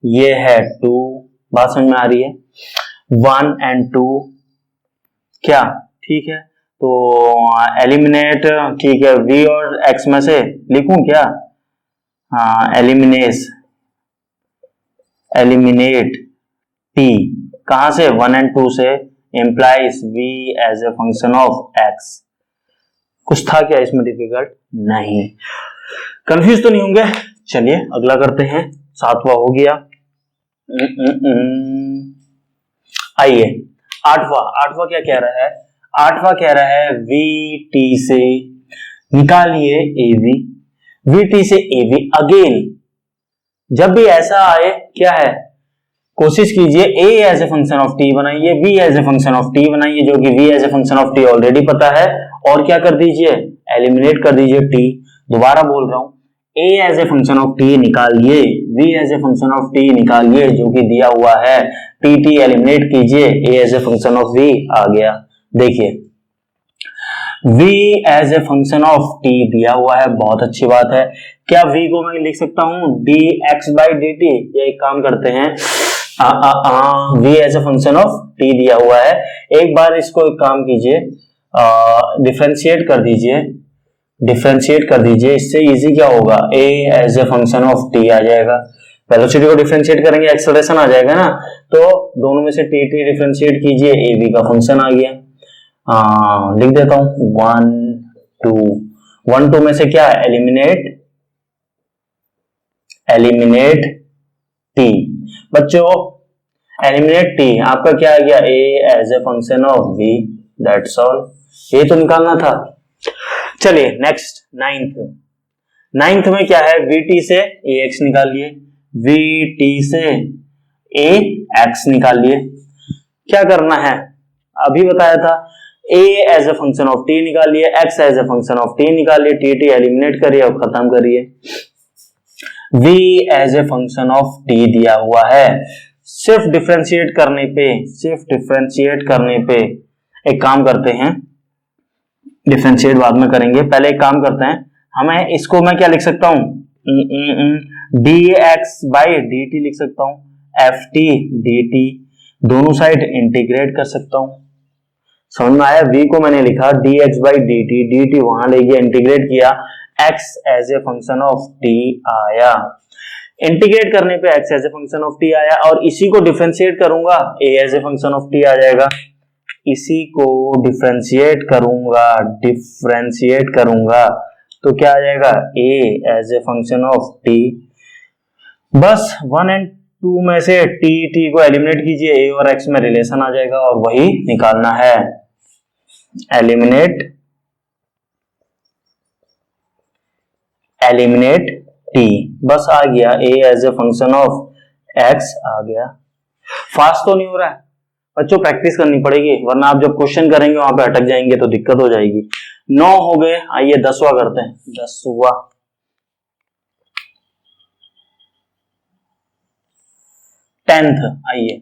ये है 2, बात समझ में आ रही है, 1 एंड 2 क्या ठीक है। तो एलिमिनेट, ठीक है, v और x में से लिखूं क्या, हाँ एलिमिनेट t, कहां से, 1 एंड 2 से, implies v as a function of x। कुछ था क्या इसमें डिफिकल्ट, नहीं, कंफ्यूज तो नहीं होंगे। चलिए अगला करते हैं, सातवां हो गया। आइए आठवां क्या कह रहा है, आठवां कह रहा है VT से निकालिए AV, VT से AV। अगेन जब भी ऐसा आए क्या है, कोशिश कीजिए A as a function of T बनाइए, V as a function of T बनाइए, जो कि V as a function of T already पता है, और क्या कर दीजिए, एलिमिनेट कर दीजिए T। दोबारा बोल रहा हूं, A as a function of T निकालिए, V as a function of T निकालिए, जो कि दिया हुआ है, TT एलिमिनेट कीजिए, A as a function of V आ गया। देखिए V as a function of T दिया हुआ है, बहुत अच्छी बात है। क्या V को मैं लिख सकता हूं dx बाई dt, ये एक काम करते हैं, V as a function of T दिया हुआ है, एक बार इसको एक काम कीजिए, डिफरेंशिएट कर दीजिए, डिफरेंशिएट कर दीजिए, इससे इजी क्या होगा, A as a function of T आ जाएगा। वेलोसिटी को डिफरेंशिएट करेंगे, एक्सेलरेशन आ जाएगा ना, तो दोनों में से TT डिफरेंशिएट कीजिए, AB का फंक्शन आ गया। लिख देता हूं 1 2, 1 2 में से क्या, एलिमिनेट T। बच्चों एलिमिनेट T आपका क्या आ गया, A as a function of V, that's all, ये तो निकालना था। चलिए नेक्स्ट नाइन्थ में क्या है, VT से AX निकालिए, VT से AX निकालिए। क्या करना है, अभी बताया था, A as a function of T निकालिए, X as a function of T निकालिए, TT एलिमिनेट करिए और खत्म करिए। V as a function of T दिया हुआ है, सिर्फ डिफरेंशिएट करने पे एक काम करते हैं, डिफरेंशिएट बाद में करेंगे, पहले एक काम करते हैं, हमें इसको मैं क्या लिख सकता हूं, dx बाई dt लिख सकता हूं, ft dt, दोनों साइड इंटीग्रेट कर सकता हूं। समझ में आया, v को मैंने लिखा dx बाई dt, dt वहां ले गया, इंटीग्रेट किया, x as a function of t आया, इंटीग्रेट करने पे x as a function of t आया, और इसी को डिफरेंशिएट करूंगा, a as a function of t आ जाएगा। इसी को डिफरेंशिएट करूंगा तो क्या आ जाएगा, a as a function of t। बस 1 एंड 2 में से t को एलिमिनेट कीजिए, a और x में रिलेशन आ जाएगा और वही निकालना है। एलिमिनेट t, बस आ गया a as a function of x आ गया। फास्ट तो नहीं हो रहा है बच्चों, प्रैक्टिस करनी पड़ेगी वरना आप जब क्वेश्चन करेंगे वहां पे अटक जाएंगे तो दिक्कत हो जाएगी। 9 हो गए, आइए 10वां करते हैं। 10वां 10th, आइए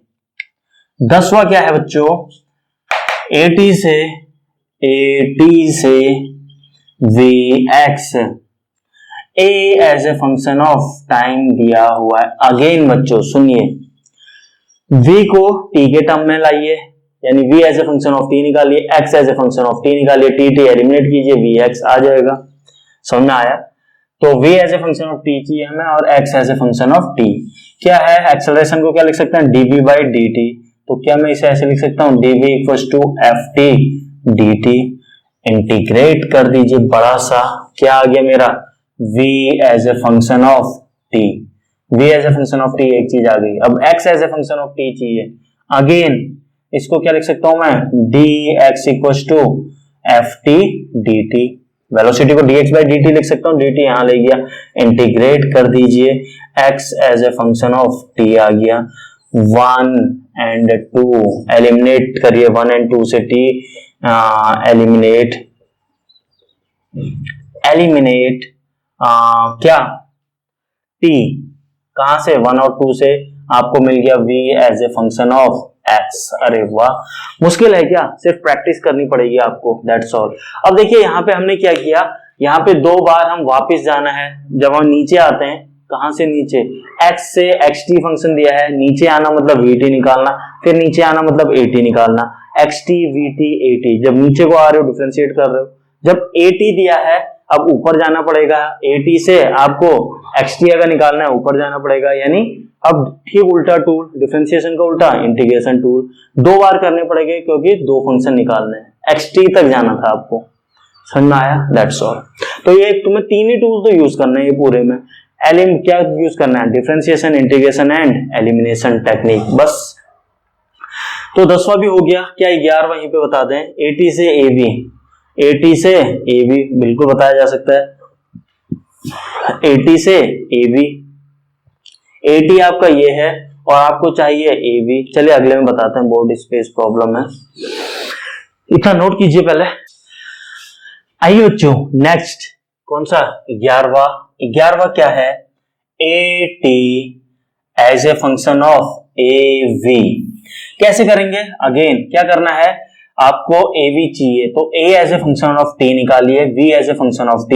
10वां क्या है बच्चों, 80 से Vx a as a function of time दिया हुआ है। अगेन बच्चों सुनिए, v को t के टर्म में लाइए, यानी v as a function of t निकालिए, x as a function of t निकालिए, t एलिमिनेट कीजिए, vx आ जाएगा। समझ में आया? तो v as a function of t चाहिए हमें और x as a function of t। क्या है, एक्सेलरेशन को क्या लिख सकते हैं, dv बाई dt। तो क्या मैं इसे ऐसे लिख सकता हूं, dv equals to ft dt। Integrate कर दीजिए बड़ा सा, क्या आ गया मेरा, v as a function of t। v as a function of t एक चीज आ गई। अब x as a function of t चाहिए। अगेन इसको क्या लिख सकता हूं मैं, dx equals to ft dt। Velocity को dx बाई dt लिख सकता हूं, dt यहां ले गया। इंटीग्रेट कर दीजिए, x as a function of t आ गया। 1 एंड 2 एलिमिनेट करिए, 1 एंड 2 से t एलिमिनेट क्या, t कहां से, 1 और 2 से आपको मिल गया v as a function of x। अरे वाह, मुश्किल है क्या, सिर्फ प्रैक्टिस करनी पड़ेगी आपको, दैट्स ऑल। अब देखिए यहाँ पे हमने क्या किया, यहाँ पे 2 बार हम वापस जाना है। जब हम नीचे आते हैं, कहां से नीचे, x से xt फंक्शन दिया है, नीचे आना मतलब vt निकालना, फिर नीचे आना मतलब at निकालना। xt vt at, जब नीचे को आ रहे हो डिफरेंशिएट कर रहे हो, जब at दिया है अब ऊपर जाना पड़ेगा, at से आपको xt अगर निकालना है ऊपर जाना पड़ेगा, यानी अब ठीक उल्टा टूल, डिफरेंशिएशन का उल्टा इंटीग्रेशन टूल 2 बार करने पड़ेंगे क्योंकि 2 फंक्शन निकालने हैं। xt तक जाना था आपको, समझ में आया, दैट्स ऑल। तो ये तुम्हें 3 ही टूल तो यूज करना है ये पूरे में। क्या यूज करना है, differentiation, integration and elimination technique, बस। तो 10वां भी हो गया। क्या 11वां वहीं पे बता दें, 80 से AB, 80 से AB बिल्कुल बताया जा सकता है। 80 से AB, 80 आपका ये है और आपको चाहिए AB। चलिए अगले में बताते हैं, बोर्ड स्पेस प्रॉब्लम है, इतना नोट कीजिए पहले। आइए बच्चों नेक्स्ट कौन सा, 11वां क्या है, AT as a function of AV। कैसे करेंगे, अगेन क्या करना है आपको, AV चाहिए तो A as a function of T निकालिए, V as a function of T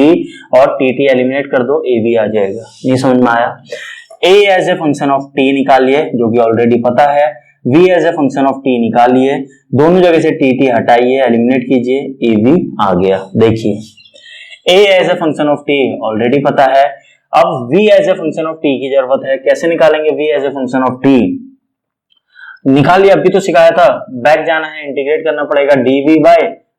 और TT एलिमिनेट कर दो, AV आ जाएगा। ये समझ में आया? A as a function of T निकालिए जो कि ऑलरेडी पता है, V as a function of T निकालिए, दोनों जगह से TT हटाइए, एलिमिनेट कीजिए, AV आ गया। देखिए A as a function of T already पता है, अब V as a function of T की जरूरत है। कैसे निकालेंगे V as a function of T, निकालिए, अभी तो सिखाया था, बैक जाना है, इंटीग्रेट करना पड़ेगा, dv बाय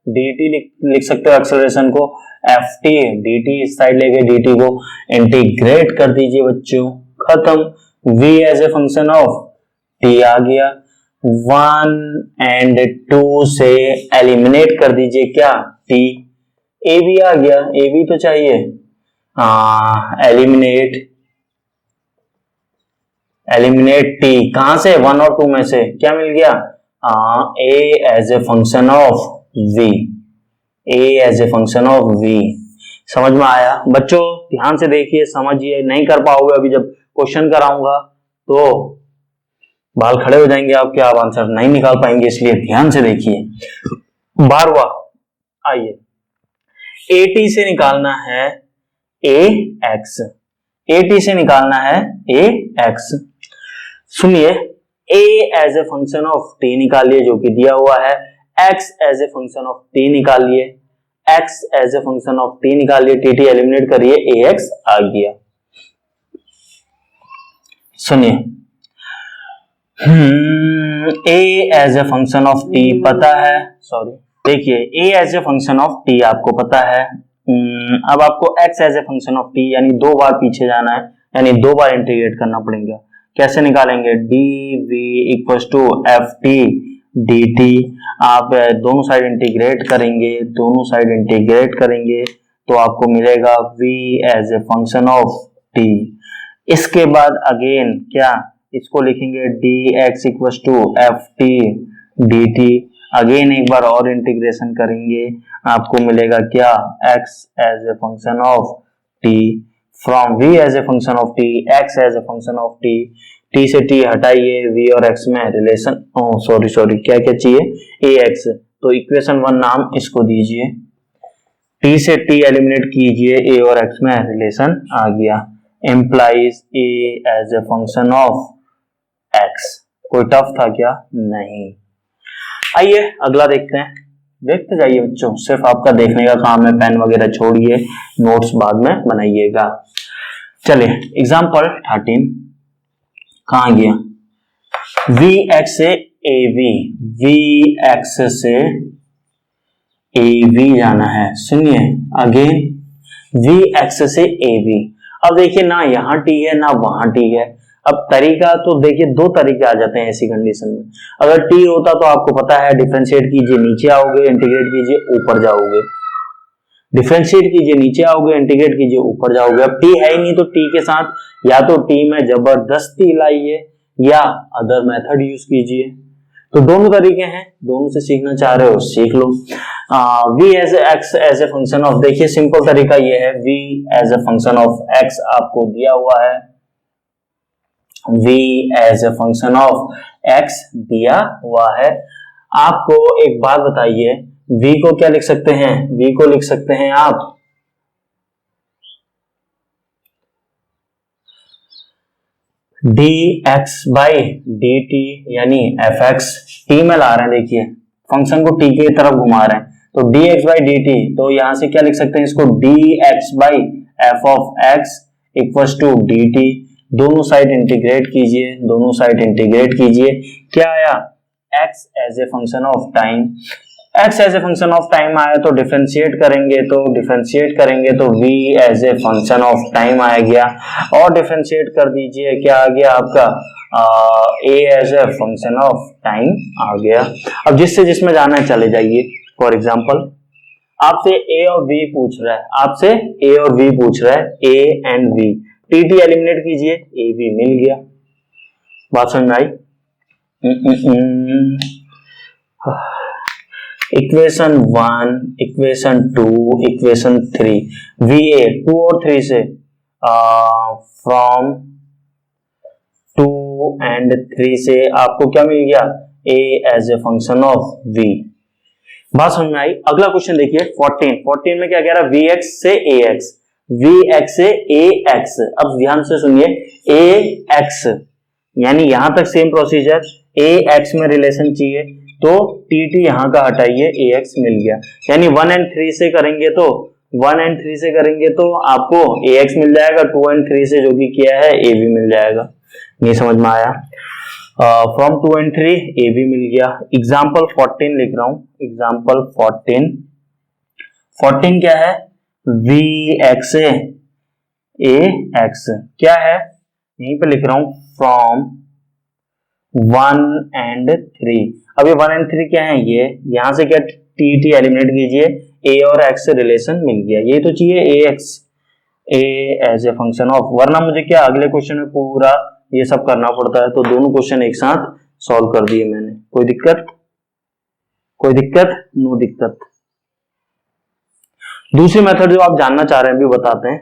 dt लिख सकते हो एक्सेलरेशन को, ft dt इस साइड ले गए, dt को इंटीग्रेट कर दीजिए बच्चों, खत्म। v as a function of t आ गया। 1 एंड 2 से एलिमिनेट कर दीजिए क्या, t, ab आ गया, ab तो चाहिए, एलिमिनेट t, कहां से, 1 और 2 में से, क्या मिल गया, a as a function of v, a as a function of v। समझ में आया बच्चों? ध्यान से देखिए, समझिए, नहीं कर पाओगे अभी जब क्वेश्चन कराऊंगा तो बाल खड़े हो जाएंगे आपके, आप आंसर नहीं निकाल पाएंगे, इसलिए ध्यान से देखिए। 12वां, आइए AT से निकालना है AX, AT से निकालना है AX। सुनिए, A as a function of T निकालिए जो कि दिया हुआ है, X as a function of T निकालिए, X as a function of T निकालिए, TT एलिमिनेट करिए, AX आ गया। सुनिए A as a function of T पता है, सॉरी देखिए A as a function of T आपको पता है। अब आपको X as a function of T यानी दो बार पीछे जाना है, यानी दो बार इंटीग्रेट करना पड़ेगा। कैसे निकालेंगे, d v equal to f t d t. आप दोनों साइड इंटीग्रेट करेंगे, दोनों साइड इंटीग्रेट करेंगे तो आपको मिलेगा v as a function of t। इसके बाद अगेन क्या, इसको लिखेंगे dx equal to f t d t. Again एक बार और इंटीग्रेशन करेंगे, आपको मिलेगा क्या, x as a function of t from v as a function of t, x as a function of t। t से t हटाइए, v और x में रिलेशन, सॉरी क्या क्या चाहिए, ax, तो इक्वेशन 1 नाम इसको दीजिए। t से t एलिमिनेट कीजिए, a और x में रिलेशन आ गया, implies a as a function of x। कोई टफ था क्या, नहीं। आइए अगला देखते हैं, देखते जाइए बच्चों, सिर्फ आपका देखने का काम है, पेन वगैरह छोड़िए, नोट्स बाद में बनाइएगा। चलिए एग्जाम्पल 13 कहाँ गया, vx से av, vx से av जाना है, सुनिए अगेन vx से av। अब देखिए ना यहाँ t है ना वहां t है। अब तरीका तो देखिए दो तरीके आ जाते हैं ऐसी कंडीशन में। अगर t होता तो आपको पता है डिफरेंशिएट कीजिए नीचे आओगे, इंटीग्रेट कीजिए ऊपर जाओगे, डिफरेंशिएट कीजिए नीचे आओगे, इंटीग्रेट कीजिए ऊपर जाओगे। अब t है ही नहीं तो t के साथ या तो t में जबरदस्ती लाइए या अदर मेथड यूज कीजिए। तो दोनों तरीके हैं, दोनों से सीखना चाह रहे हो सीख लो। v as x as a function of, देखिए सिंपल तरीका ये है, v as a function of x आपको दिया हुआ है, v as a function of x दिया हुआ है। आपको एक बात बताइए, v को क्या लिख सकते हैं, v को लिख सकते हैं आप dx बाई dt यानी fx, t में ला रहे हैं, देखिए फंक्शन को t की तरफ घुमा रहे हैं तो dx बाई dt, तो यहां से क्या लिख सकते हैं इसको, dx by f of x equal to dt। दोनों साइड इंटीग्रेट कीजिए, दोनों साइड इंटीग्रेट कीजिए, क्या आया, x as a function of time. x as a function of time आया तो डिफरेंशिएट करेंगे तो v as a function of time आ गया, और डिफरेंशिएट कर दीजिए, क्या आ गया आपका, a as a function of time आ गया। अब जिससे जिसमें जाना है चले जाइए। फॉर एग्जाम्पल आपसे a और v पूछ रहा है, आपसे a और v पूछ रहा है, a and v, tt eliminate कीजिए, a v मिल गया। बात समझ में आई? इक्वेशन 1, इक्वेशन 2, इक्वेशन 3, va 2 और 3 से फ्रॉम 2 एंड 3 से आपको क्या मिल गया, a as a function of v। बात समझ में आई? अगला क्वेश्चन देखिए 14 में क्या कह रहा है, vx से ax, vx से ax। अब ध्यान से सुनिए, ax यानी यहां तक सेम प्रोसीजर, ax में रिलेशन चाहिए तो tt यहां का हटाइए, ax मिल गया। यानी 1 एंड 3 से करेंगे तो आपको ax मिल जाएगा, 2 एंड 3 से जो कि किया है ab मिल जाएगा। ये समझ में आया? फ्रॉम 2 एंड 3 ab मिल गया। एग्जाम्पल 14 लिख रहा हूं, एग्जाम्पल 14 क्या है, vx से ax क्या है, यहीं पे लिख रहा हूं, फ्रॉम 1 एंड 3। अब ये 1 एंड 3 क्या है, ये यहां से क्या tt एलिमिनेट कीजिए, a और x से रिलेशन मिल गया, ये तो चाहिए ax, a as a function of, वरना मुझे क्या अगले क्वेश्चन में पूरा ये सब करना पड़ता है। तो दोनों क्वेश्चन एक साथ सॉल्व कर दिए मैंने। कोई दिक्कत? नो दिक्कत। दूसरी मेथड जो आप जानना चाह रहे हैं भी बताते हैं,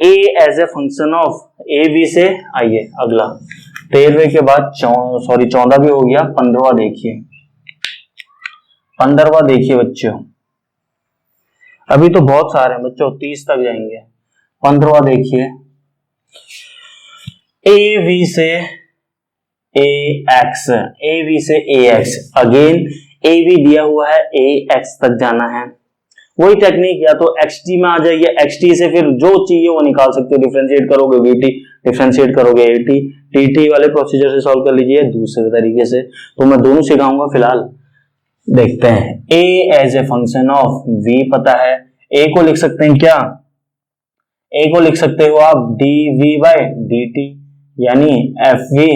a as a function of ab से, आइए अगला 13वें के बाद 14 भी हो गया, 15वां देखिए बच्चों, अभी तो बहुत सारे हैं बच्चों, 30 तक जाएंगे। 15वां देखिए, av से ax, अगेन ab दिया हुआ है, ax तक जाना है। वही टेक्निक, या तो xt में आ जाइए, xt से फिर जो चाहिए वो निकाल सकते हो, डिफरेंशिएट करोगे vt, डिफरेंशिएट करोगे टी, टी वाले प्रोसीजर से सॉल्व कर लीजिए दूसरे तरीके से, तो मैं दोनों सिखाऊंगा। फिलहाल देखते हैं। a as a function of v पता है, a को लिख सकते हैं क्या, a को लिख सकते हो आप dv बाय dt, यानी fv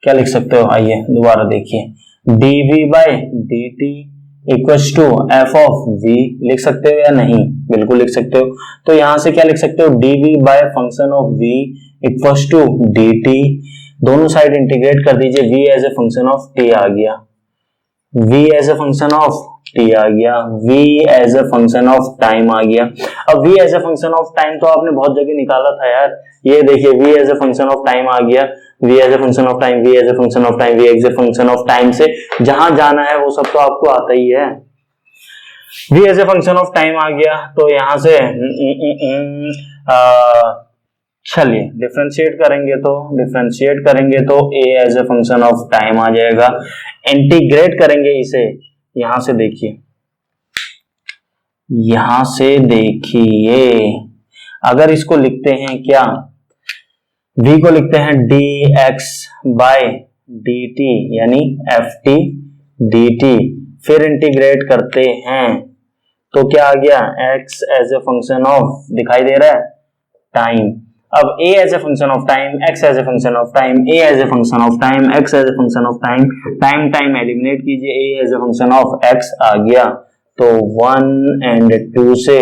क्या लिख सकते हो, आइए दोबारा देखिए, dv by dt equals to f of v लिख सकते हो या नहीं, बिल्कुल लिख सकते हो। तो यहां से क्या लिख सकते हो, dv by function of v equals to dt, दोनों साइड इंटीग्रेट कर दीजिए, v as a function of t आ गया, v as a function of t आ गया, v as a function of time आ गया। अब v as a function of time तो आपने बहुत जगह निकाला था यार, ये देखिए v as a function of time आ गया, v as a function of time, v as a function of time, v as a function of time से जहां जाना है वो सब तो आपको आता ही है। v as a function of time आ गया, तो यहां से चलिए डिफरेंशिएट करेंगे तो a as a function of time आ जाएगा, इंटीग्रेट करेंगे इसे, यहां से देखिए, अगर इसको लिखते हैं क्या, v को लिखते हैं dx बाय dt यानी ft dt, फिर इंटीग्रेट करते हैं तो क्या आ गया, x as a function of, दिखाई दे रहा है, टाइम। अब a as a function of time, x as a function of time, a as a function of time, x as a function of time, time eliminate कीजिए, a as a function of x आ गया, तो 1 and 2 से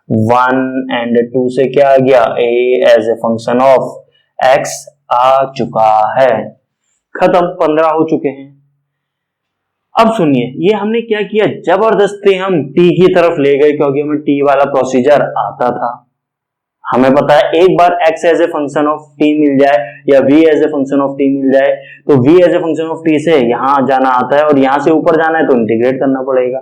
1 and 2 से क्या आ गया, a as a function of x आ चुका है, खत्म, 15 हो चुके हैं। अब सुनिए, ये हमने क्या किया, जबरदस्ती हम t की तरफ ले गए, क्योंकि हमें t वाला प्रोसीजर आता था, हमें पता है एक बार x as a function of t मिल जाए या v as a function of t मिल जाए, तो v as a function of t से यहां जाना आता है और यहां से ऊपर जाना है तो इंटीग्रेट करना पड़ेगा,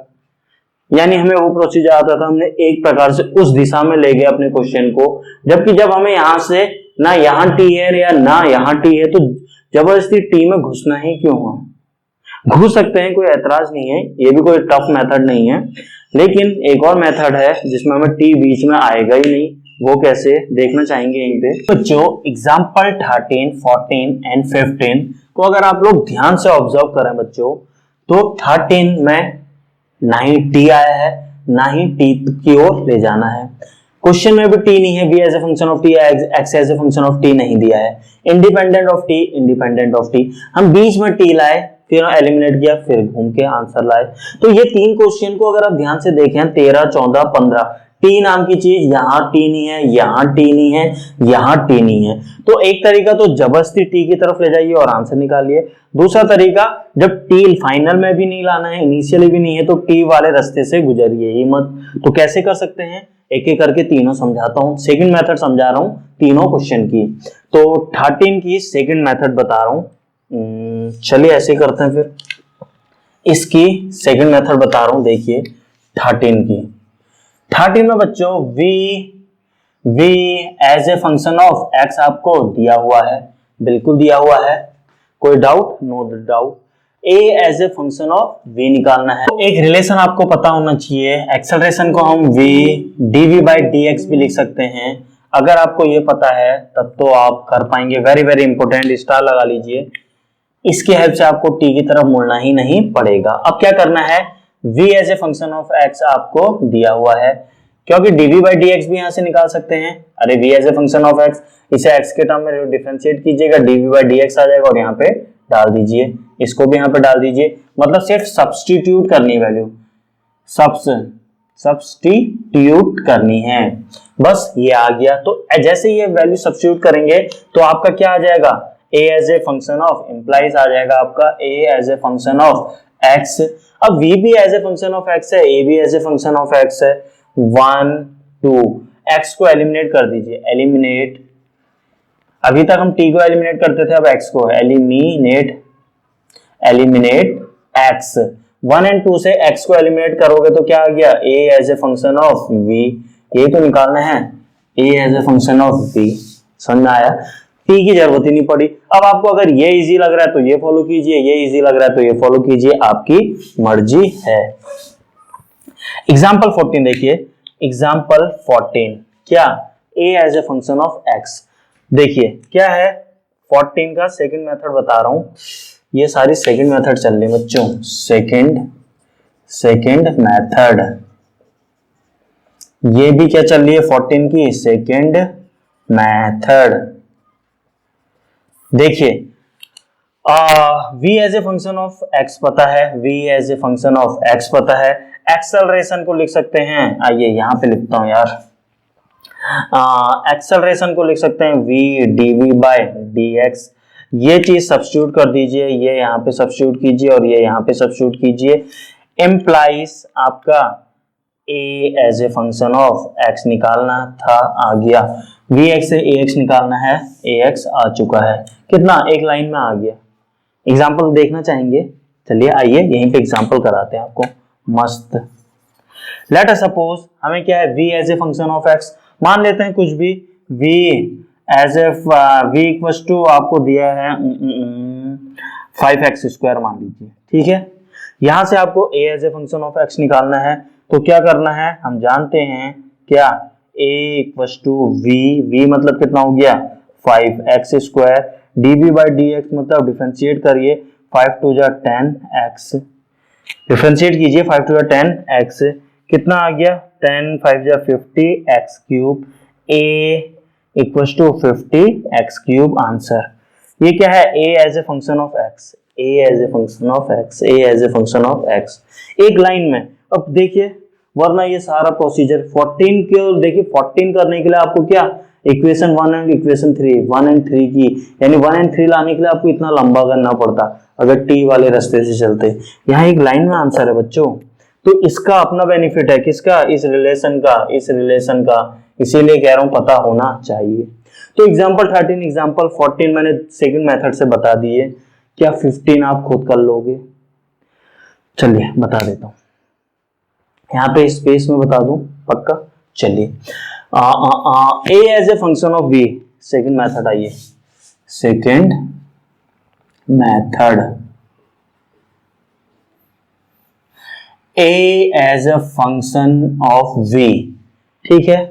यानी हमें वो प्रोसीजर आता था, हमने एक प्रकार से उस दिशा में ले गए अपने क्वेश्चन को। जबकि जब हमें यहां से ना यहाँ t है या ना यहाँ t है, तो जबरदस्ती t में घुसना ही क्यों है, घुस सकते हैं, कोई ऐतराज नहीं है, ये भी कोई टफ मेथड नहीं है, लेकिन एक और मेथड है जिसमें हमें t बीच में आएगा ही नहीं, वो कैसे देखना चाहेंगे यहीं पे। तो जो एग्जाम्पल 13, 14 एंड 15 को अगर आप लोग ध्यान से ऑब्जर्व करें बच्चों, तो 13 में ना ही t आया है ना ही t की ओर ले जाना है, क्वेश्चन में भी t नहीं है, v as a function of t, x as a function of t नहीं दिया है, इंडिपेंडेंट ऑफ t, हम बीच में t लाए, फिर एलिमिनेट किया, फिर घूम के आंसर लाए। तो ये तीन क्वेश्चन को अगर आप ध्यान से देखें, 13, 14, 15, टी नाम की चीज, यहाँ टी नहीं है, यहाँ टी नहीं है, यहाँ टी नहीं है, तो एक तरीका तो जबरदस्ती टी की तरफ ले जाइए और आंसर निकालिए। दूसरा तरीका, जब टी फाइनल में भी नहीं लाना है, इनिशियली भी नहीं है, तो टी वाले रास्ते से गुजरिए ही मत। तो कैसे कर सकते हैं, एक एक करके तीनों समझाता हूँ, सेकंड मेथड समझा रहा हूँ तीनों क्वेश्चन की। तो 13 की सेकंड मेथड बता रहा हूँ, चलिए ऐसे करते हैं, फिर इसकी सेकंड मेथड बता रहा हूं। देखिए 13 में बच्चों v as a function of x आपको दिया हुआ है, बिल्कुल दिया हुआ है, कोई doubt, no doubt. a as a function of v निकालना है, तो एक रिलेशन आपको पता होना चाहिए, एक्सेलरेशन को हम v dv बाई dx भी लिख सकते हैं। अगर आपको ये पता है तब तो आप कर पाएंगे, वेरी वेरी इंपॉर्टेंट, स्टार लगा लीजिए। इसकी हेल्प से आपको t की तरफ मुड़ना ही नहीं पड़ेगा। अब क्या करना है, v as a function of x आपको दिया हुआ है, क्योंकि dv बाई dx भी यहां से निकाल सकते हैं। अरे v as a function of x, इसे x के टर्म में डिफरेंशिएट कीजिएगा, dv बाई dx आ जाएगा और यहाँ पे डाल दीजिए, इसको भी यहाँ पे डाल दीजिए, मतलब सिर्फ सब्स्टिट्यूट करनी वैल्यू, सब्स्टिट्यूट करनी है, बस ये आ गया। तो जैसे ये वैल्यू सब्स्टिट्यूट करेंगे तो आपका क्या आ जाएगा, a as a function of implies आ जाएगा आपका a as a function of x। अब v भी as a function of x है, a भी as a function of x है, 1 2 x को एलिमिनेट कर दीजिए, एलिमिनेट, अभी तक हम t को एलिमिनेट करते थे, अब x को एलिमिनेट x, 1 and 2 से x को एलिमिनेट करोगे तो क्या आ गया, a as a function of v, ये तो निकालना है, a as a function of v, समझ में आया, t की जरूरत ही नहीं पड़ी। अब आपको अगर ये इजी लग रहा है तो ये फॉलो कीजिए, ये इजी लग रहा है तो ये फॉलो कीजिए, आपकी मर्जी है। एग्जाम्पल 14 देखिए, एग्जाम्पल 14 क्या, a as a function of x। देखिए क्या है, 14 का सेकंड मेथड बता रहा हूं, ये सारी सेकंड मेथड चल रही है बच्चों, सेकंड मेथड, ये भी क्या चल रही है 14 की सेकंड मेथड। देखिए v as a function of x पता है, v as a function of x पता है, एक्सेलरेशन को लिख सकते हैं, आइए यहां पे लिखता हूं यार, एक्सेलरेशन को लिख सकते हैं v dv बाय dx। ये चीज सब्स्टिट्यूट कर दीजिए, ये यहाँ पे सब्स्टिट्यूट कीजिए और ये यहाँ पे सब्स्टिट्यूट कीजिए, इम्प्लाइज आपका a as a function of x निकालना था, आ गया, vx से ax निकालना है, ax आ चुका है, कितना एक लाइन में आ गया। एग्जाम्पल देखना चाहेंगे, चलिए आइए यहीं पे एग्जाम्पल कराते हैं आपको, मस्त। लेट अस सपोज हमें क्या है, v as a function of x मान लेते हैं कुछ भी, v as a v equals to आपको दिया है 5x² मान लीजिए, ठीक है। यहां से आपको a as a function of x निकालना है, तो क्या करना है, हम जानते हैं क्या, a इक्वल्स टू v मतलब कितना हो गया 5x², dv बाई dx मतलब डिफरेंशिएट करिए, 5 टू जा 10x, डिफरेंशिएट कीजिए 5 टू जा 10x, कितना आ गया 10 5 जा 50x³, a equals to 50x³ answer. ये क्या है, a as a function of x, a as a function of x, a as a function of x, एक लाइन में। अब देखिए वरना ये सारा प्रोसीजर 14 के, देखिए 14 करने के लिए आपको क्या, इक्वेशन 1 एंड इक्वेशन 3, 1 एंड 3 की, यानी 1 एंड 3 लाने के लिए आपको इतना लंबा करना पड़ता अगर t वाले रास्ते से चलते। यहाँ एक लाइन में आंसर है बच्चों, तो इसका अपना बेनिफिट है, किसका, इस रिलेशन का, इसीलिए कह रहा हूं पता होना चाहिए। तो एग्जांपल 13, एग्जांपल 14 मैंने सेकंड मेथड से बता दिए, क्या 15 आप खुद कर लोगे, चलिए बता देता हूं, यहाँ पे स्पेस में बता दूं पक्का, चलिए a as a function of v, second method, आइए second method, a as a function of v, ठीक है,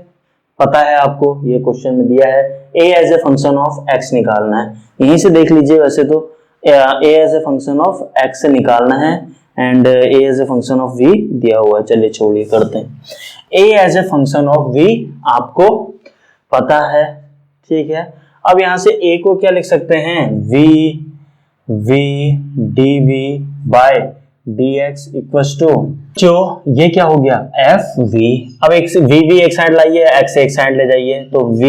पता है आपको, ये क्वेश्चन में दिया है a as a function of x निकालना है, यहीं से देख लीजिए, वैसे तो a as a function of x से निकालना है and a as a function of v दिया हुआ है, चलिए छोड़िए करते हैं, a as a function of v आपको पता है, ठीक है। अब यहां से a को क्या लिख सकते हैं, v dv by dx equals to, जो ये क्या हो गया fv, अब एक से v एक साइड लाइए, x एक साइड ले जाइए, तो v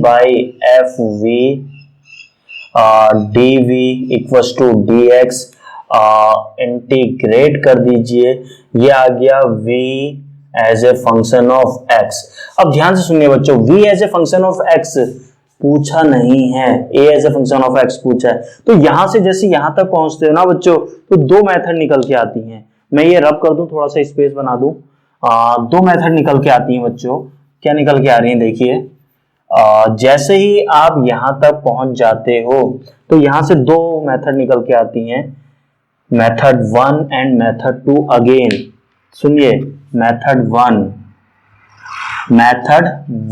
by fv dv equals to dx, integrate कर दीजिए, ये आ गया v as a function of x। अब ध्यान से सुनिए बच्चों, v as a function of x पूछा नहीं है, a as a function of x पूछा है, तो यहां से जैसे यहां तक पहुंचते हो ना बच्चों, तो दो मेथड निकल के आती हैं, मैं ये रब कर दूं, थोड़ा सा स्पेस बना दूं, दो मेथड निकल के आती हैं बच्चों, क्या निकल के आ रही हैं, देखिए जैसे ही आप यहां तक पहुंच जाते हो तो यहां से दो मेथड निकल के आती हैं, मेथड 1 एंड मेथड 2 अगेन, सुनिए मेथड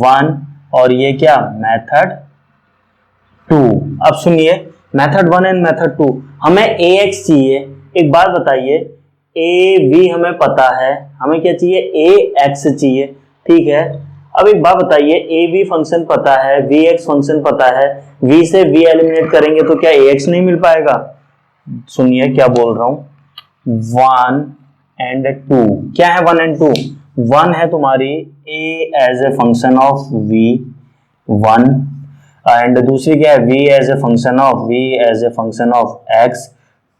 1 और ये क्या मेथड 2। अब सुनिए मेथड 1 एंड मेथड 2, हमें ax चाहिए, एक बात बताइए, av हमें पता है, हमें क्या चाहिए ax चाहिए, ठीक है। अब एक बात बताइए, av फंक्शन पता है, vx फंक्शन पता है, v से v एलिमिनेट करेंगे तो क्या ax नहीं मिल पाएगा, सुनिए क्या बोल रहा हूं, 1 एंड 2, क्या है 1 एंड 2, 1 है तुम्हारी a as a function of v 1 and दूसरी क्या है v as a function of x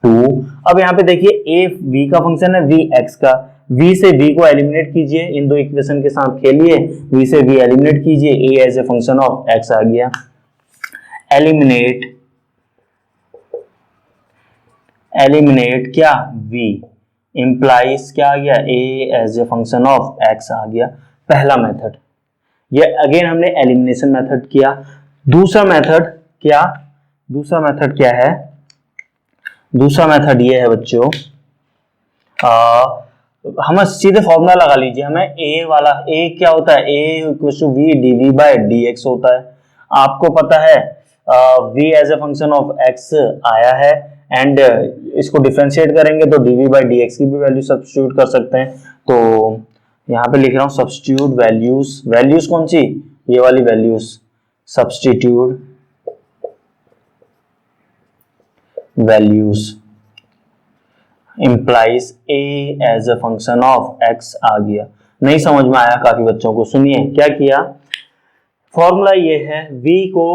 2। अब यहाँ पे देखिए a v का फंक्शन है, v x का, v से v को एलिमिनेट कीजिए, इन दो इक्वेशन के साथ खेलिए, v से v एलिमिनेट कीजिए, a as a function of x आ गया, एलिमिनेट क्या v इंप्लाइज क्या आ गया, a as a function of x आ गया, पहला मेथड। ये अगेन हमने एलिमिनेशन मेथड किया। दूसरा मेथड क्या है, दूसरा मेथड ये है बच्चों, हम सीधे फॉर्मूला लगा लीजिए, हमें ए वाला, ए क्या होता है, a equal to v d v by d x होता है। आपको पता है v as a function of x आया है, एंड इसको डिफरेंशिएट करेंगे तो dv बाई डी एक्स की भी वैल्यू सब्स्टिट्यूट कर सकते हैं। तो यहाँ पे लिख रहा हूँ सब्स्टिट्यूट वैल्यूज, वैल्यूज कौन सी, ये वाली values, substitute values implies a as a function of x आ गया। नहीं समझ में आया काफी बच्चों को, सुनिए क्या किया, फॉर्मूला ये है, v को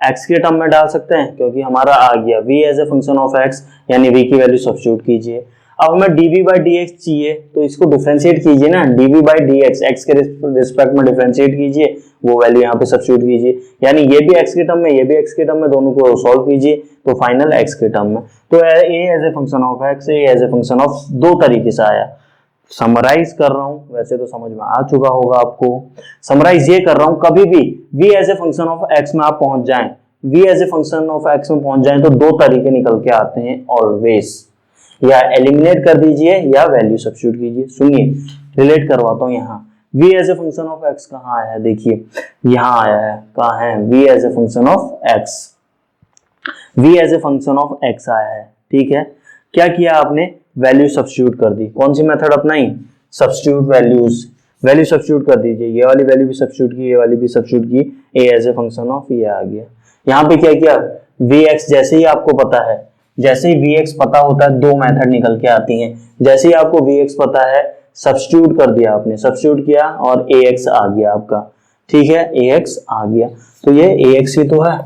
x के टर्म में डाल सकते हैं क्योंकि हमारा आ गया v as a function of x, यानी v की वैल्यू सब्स्टिट्यूट कीजिए। अब हमें dv बाई dx चाहिए तो इसको डिफरेंशिएट कीजिए ना, dv बाई dx x के रिस्पेक्ट में डिफरेंशिएट कीजिए, वो वैल्यू यहाँ पे सब्स्टिट्यूट कीजिए, यानी ये भी x के टर्म में, ये भी x के टर्म में, दोनों को सॉल्व कीजिए तो फाइनल x के टर्म में। तो a as a function of x, a as a function of, दो तरीके से आया। समराइज कर रहा हूं, वैसे तो समझ में आ चुका होगा आपको, समराइज ये कर रहा हूं, कभी भी v as a function of x में आप पहुंच जाएं, v as a function of x में पहुंच जाएं तो दो तरीके निकल के आते हैं ऑलवेज, या एलिमिनेट कर दीजिए या वैल्यू सब्स्टिट्यूट कीजिए। सुनिए रिलेट करवाता हूं, यहाँ v as a function of x कहाँ आया है, देखिए यहाँ आया है, कहाँ है, v as a function of x, v as a function of x आया है, ठीक है। क्या किया आपने, वैल्यू सब्स्टिट्यूट कर दी, कौन सी मेथड अपनाई, सब्स्टिट्यूट वैल्यूज, वैल्यू सब्स्टिट्यूट कर दीजिए, ये वाली वैल्यू भी सब्स्टिट्यूट की, ये वाली भी सब्स्टिट्यूट की, a as a function of ये आ गया। यहाँ पे क्या किया, vx जैसे ही आपको पता है, जैसे ही vx पता होता है दो मेथड निकल के आती हैं, जैसे ही आपको vx पता है सब्स्टिट्यूट कर दिया आपने, सब्स्टिट्यूट किया और ax आ गया आपका, ठीक है, ax आ गया, तो ये ax ही तो है।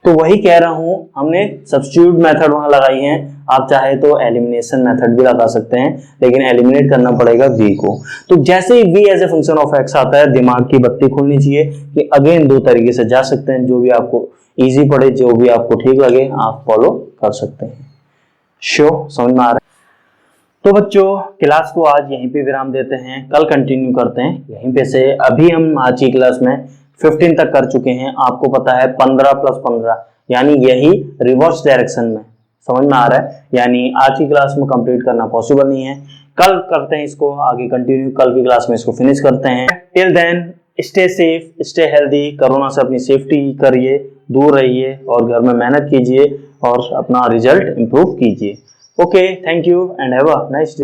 तो वही कह रहा हूं, हमने सब्स्टिट्यूट मेथड वहां लगाई है, आप चाहे तो एलिमिनेशन मेथड भी लगा सकते हैं, लेकिन एलिमिनेट करना पड़ेगा v को। तो जैसे ही v as a function of x आता है, दिमाग की बत्ती खुलनी चाहिए कि अगेन दो तरीके से जा सकते हैं, जो भी आपको इजी पड़े, जो भी आपको ठीक लगे आप फॉलो कर सकते हैं। श्योर, समझ में आ रहा है? तो बच्चों क्लास को आज यहीं पे विराम देते हैं, कल कंटिन्यू करते हैं यहीं पे से। अभी हम आज की क्लास में 15 तक कर चुके हैं, आपको पता है 15 + 15 यानी यही रिवर्स डायरेक्शन में, समझ में आ रहा है, यानी आज की क्लास में कंप्लीट करना पॉसिबल नहीं है, कल करते हैं इसको आगे कंटिन्यू, कल की क्लास में इसको फिनिश करते हैं। Till then stay safe, stay healthy, corona से अपनी सेफ्टी करिए, दूर रहिए और घर में मेहनत कीजिए और अपना रिजल्ट इंप्रूव कीजिए। Okay, thank you and have a nice day.